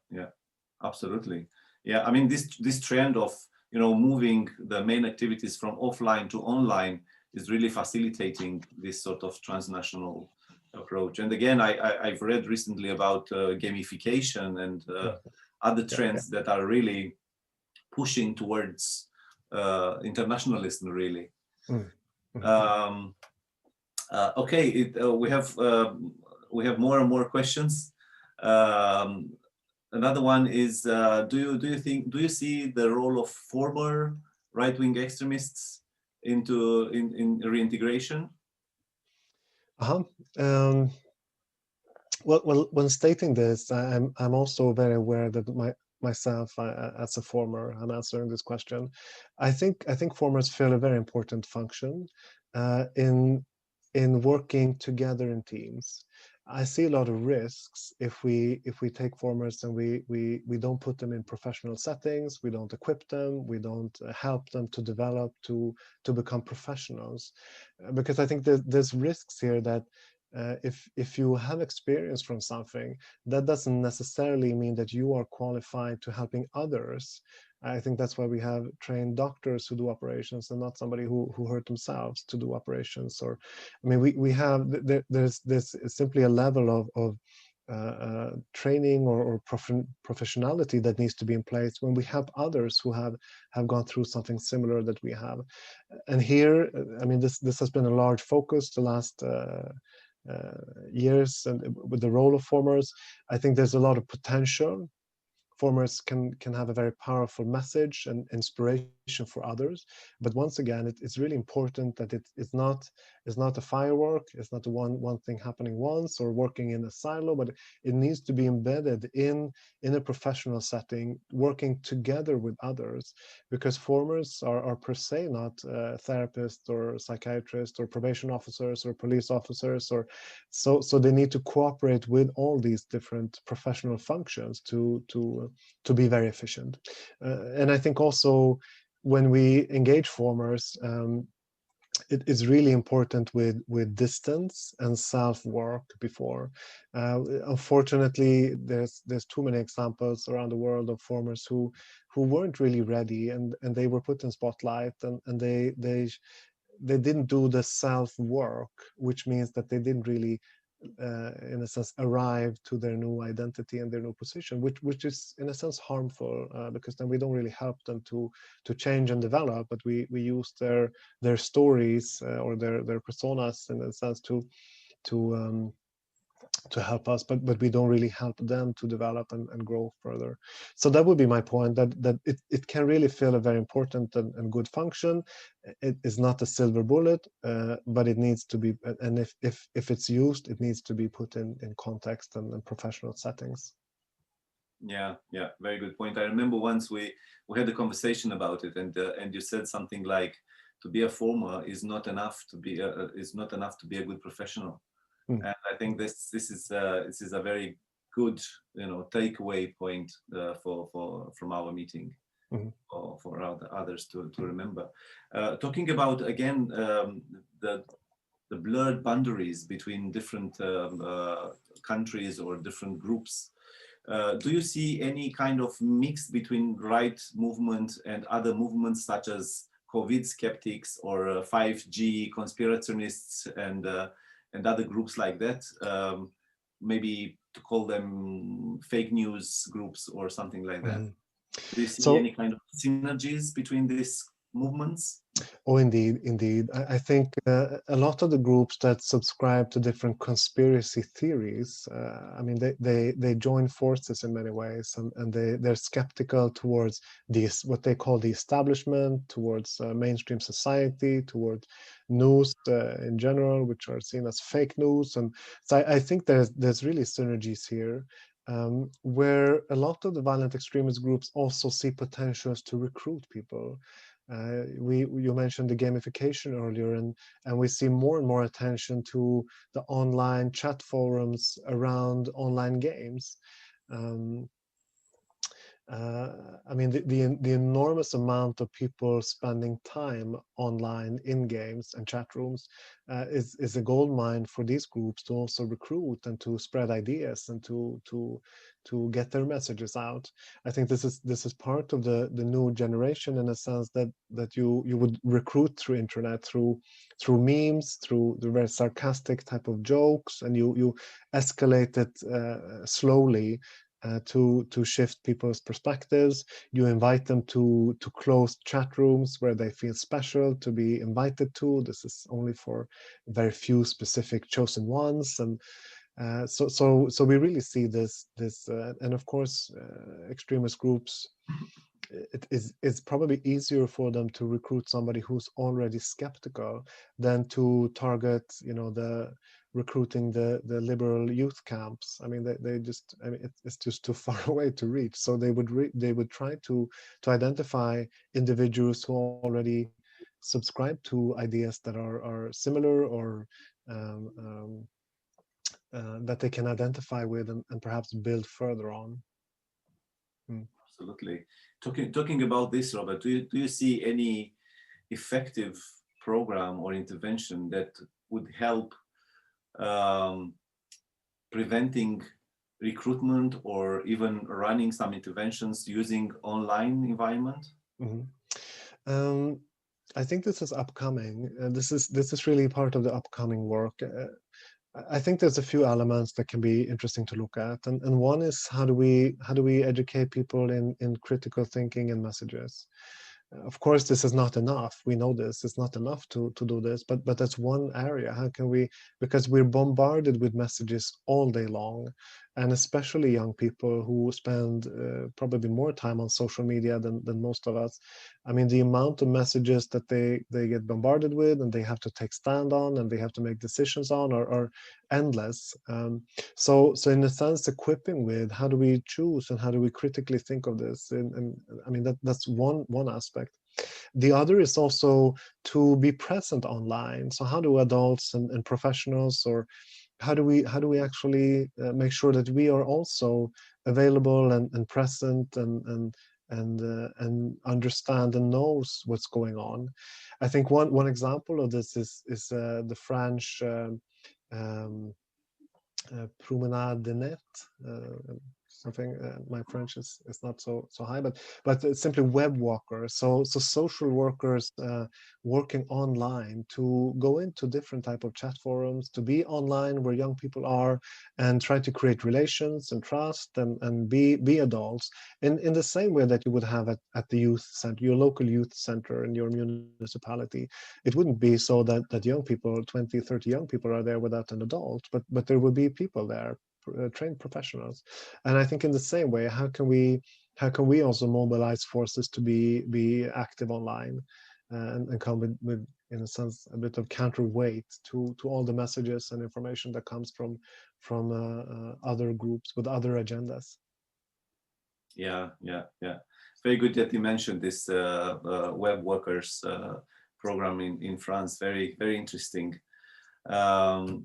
absolutely. Yeah, I mean, this trend of, moving the main activities from offline to online is really facilitating this sort of transnational approach. And again, I've read recently about gamification and other trends that are really pushing towards internationalism, really. Okay, we have more and more questions. Another one is, do you see the role of former right-wing extremists in reintegration? Well, when stating this, I'm also very aware that myself, as a former, I'm answering this question. I think formers fill a very important function in working together in teams. I see a lot of risks if we take formers and we don't put them in professional settings, we don't equip them, we don't help them to develop, to become professionals, because I think there's risks here that if you have experience from something, that doesn't necessarily mean that you are qualified to helping others. I think that's why we have trained doctors who do operations and not somebody who hurt themselves to do operations. Or, I mean, we have, there's simply a level of training or professionality that needs to be in place when we help others who have gone through something similar that we have. And here, I mean, this has been a large focus the last years, and with the role of formers, I think there's a lot of potential. Formers can have a very powerful message and inspiration for others, but once again, it's really important that it's not a firework. It's not one thing happening once or working in a silo, but it needs to be embedded in a professional setting, working together with others, because formers are per se not therapists or psychiatrists or probation officers or police officers, or so they need to cooperate with all these different professional functions to be very efficient. And I think also when we engage formers, it is really important with distance and self-work before. Unfortunately, there's too many examples around the world of formers who weren't really ready, and they were put in spotlight, and they didn't do the self-work, which means that they didn't really in a sense arrive to their new identity and their new position, which is in a sense harmful, because then we don't really help them to change and develop, but we use their stories or their personas in a sense to help us, but we don't really help them to develop and grow further. So that would be my point, that it can really fill a very important and good function. It is not a silver bullet, but it needs to be, and if it's used, it needs to be put in context and professional settings. Yeah, very good point. I remember once we had a conversation about it, and you said something like, to be a former is not enough to be a good professional. And I think this is a very good takeaway point from our meeting, for others to remember. Talking about again the blurred boundaries between different countries or different groups. Do you see any kind of mix between right movement and other movements such as COVID skeptics or 5G conspirationists and other groups like that? Maybe to call them fake news groups or something like that. Mhm. Do you see So, any kind of synergies between these movements? oh, indeed, indeed. I think a lot of the groups that subscribe to different conspiracy theories, I mean, they join forces in many ways, and they're skeptical towards these, what they call the establishment, towards mainstream society, towards news in general, which are seen as fake news. And so I think there's really synergies here. Where a lot of the violent extremist groups also see potentials to recruit people. You mentioned the gamification earlier, and we see more and more attention to the online chat forums around online games. Um, I mean, the enormous amount of people spending time online in games and chat rooms is a gold mine for these groups to also recruit and to spread ideas and to get their messages out. I think this is part of the new generation, in a sense that you would recruit through internet, through memes, through the very sarcastic type of jokes, and you escalate it slowly. To shift people's perspectives. You invite them to closed chat rooms where they feel special to be invited to. This is only for very few specific chosen ones, and so we really see this, and of course, extremist groups. It's probably easier for them to recruit somebody who's already skeptical than to target, the recruiting the liberal youth camps. I mean, they just, I mean, it's just too far away to reach. So they would try to identify individuals who already subscribe to ideas that are similar, or um, that they can identify with, and perhaps build further on. Absolutely. Talking about this, Robert, do you see any effective program or intervention that would help preventing recruitment or even running some interventions using online environment? Mm-hmm. I think this is upcoming. This is really part of the upcoming work. I think there's a few elements that can be interesting to look at, and one is how do we educate people in critical thinking and messages. Of course, this is not enough. We know this. It's not enough to do this, but that's one area. How can we, because we're bombarded with messages all day long, and especially young people who spend probably more time on social media than most of us. I mean, the amount of messages that they get bombarded with, and they have to take stand on, and they have to make decisions on, are endless. So in a sense, equipping with how do we choose and how do we critically think of this, and I mean that's one aspect. The other is also to be present online. So how do adults and professionals, or how do we actually make sure that we are also available and present and understand and knows what's going on. I think one example of this is the French promenade de net, something. My French is not so high, but it's simply web walkers. So social workers working online to go into different type of chat forums, to be online where young people are, and try to create relations and trust and be adults in the same way that you would have at the youth center, your local youth center in your municipality. It wouldn't be so that young people, 20, 30 young people are there without an adult, but there would be people there, trained professionals. And I think in the same way, how can we also mobilize forces to be active online, and come with in a sense a bit of counterweight to all the messages and information that comes from other groups with other agendas. Yeah. Very good that you mentioned this web workers program in France. Very interesting,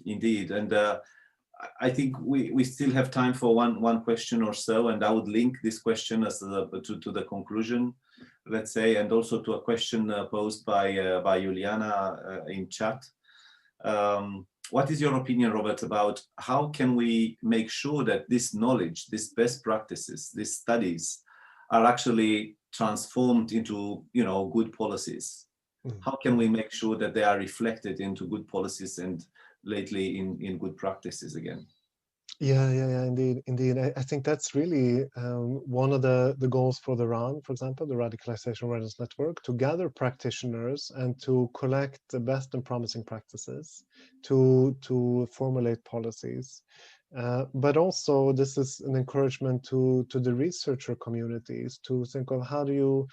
indeed. And I think we still have time for one question or so, and I would link this question as to the conclusion, let's say, and also to a question posed by Juliana in chat. What is your opinion, Robert, about how can we make sure that this knowledge, these best practices, these studies are actually transformed into, good policies? How can we make sure that they are reflected into good policies and lately in good practices again? Yeah, indeed. I think that's really one of the goals for the RAN, for example, the Radicalization Awareness Network, to gather practitioners and to collect the best and promising practices, to formulate policies. But also, this is an encouragement to the researcher communities to think of how do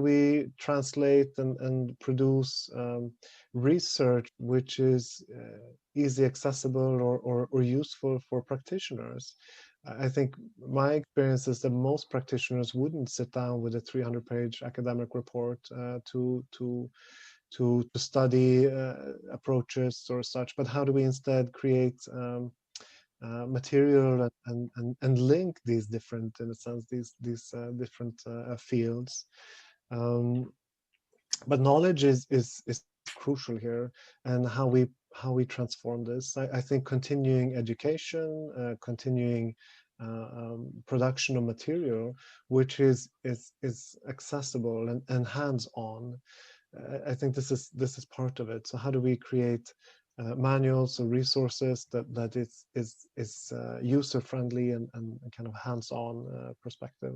we translate and produce research which is easy accessible or useful for practitioners. I think my experience is that most practitioners wouldn't sit down with a 300-page academic report to study approaches or such, but how do we instead create material and link these different, in a sense, these different fields. But knowledge is crucial here, and how we transform this. I think continuing education, continuing production of material, which is accessible and hands-on. I think this is part of it. So how do we create manuals or resources that is user-friendly and kind of hands-on perspective?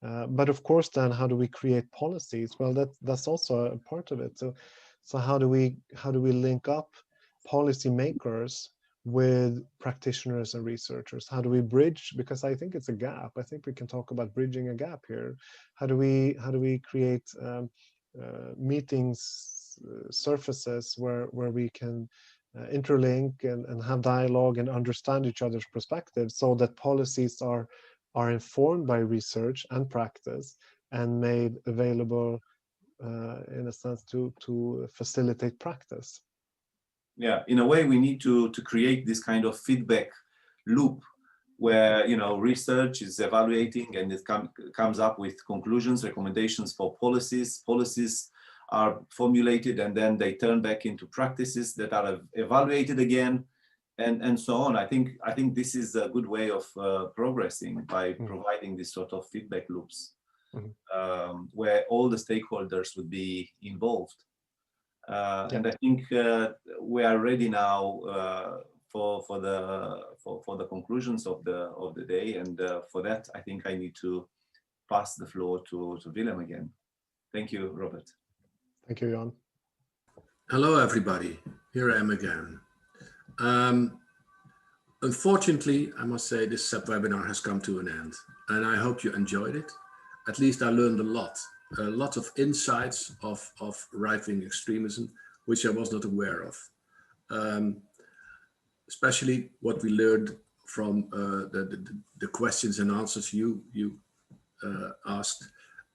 But of course, then how do we create policies? Well, that's also a part of it. So how do we link up policymakers with practitioners and researchers? How do we bridge? Because I think it's a gap. I think we can talk about bridging a gap here. How do we create meetings, surfaces where we can interlink and have dialogue and understand each other's perspectives, so that policies are informed by research and practice and made available in a sense to facilitate practice. Yeah, in a way we need to create this kind of feedback loop where research is evaluating and it comes up with conclusions, recommendations for policies. Policies are formulated and then they turn back into practices that are evaluated again, and so on. I think this is a good way of progressing by providing this sort of feedback loops where all the stakeholders would be involved. And I think we are ready now for the conclusions of the day, and for that I think I need to pass the floor to Willem again. Thank you, Robert. Thank you, Johan. Hello, everybody. Here I am again. Unfortunately, I must say this sub-webinar has come to an end, and I hope you enjoyed it. At least I learned a lot of insights of right-wing extremism, which I was not aware of. Especially what we learned from the questions and answers you asked.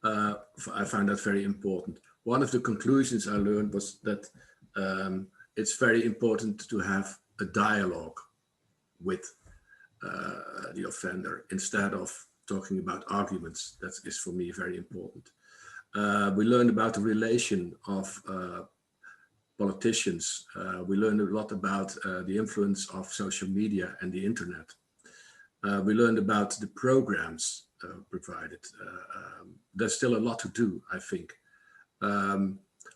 I found that very important. One of the conclusions I learned was that it's very important to have a dialogue with the offender instead of talking about arguments. That is for me very important. We learned about the relation of politicians. We learned a lot about the influence of social media and the internet. We learned about the programs provided. There's still a lot to do, I think. A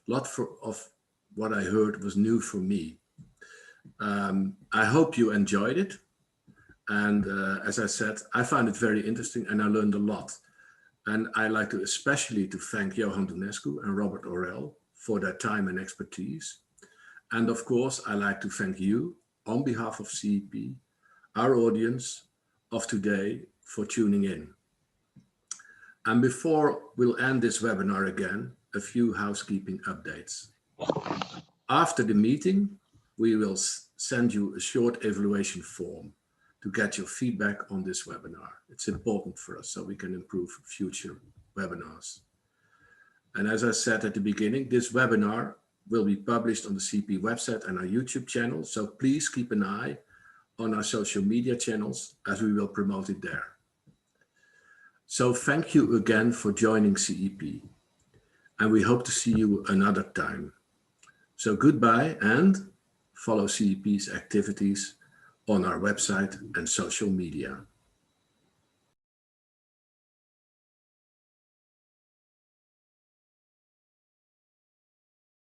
lot of what I heard was new for me. I hope you enjoyed it. And as I said, I found it very interesting and I learned a lot. And I like to especially to thank Ioan Durnescu and Robert Örell for their time and expertise. And of course, I like to thank you on behalf of CEP, our audience of today, for tuning in. And before we'll end this webinar again, a few housekeeping updates. After the meeting, we will send you a short evaluation form to get your feedback on this webinar. It's important for us so we can improve future webinars. And as I said at the beginning, this webinar will be published on the CP website and our YouTube channel. So please keep an eye on our social media channels as we will promote it there. So thank you again for joining CEP, and we hope to see you another time. So goodbye and follow CEP's activities on our website and social media.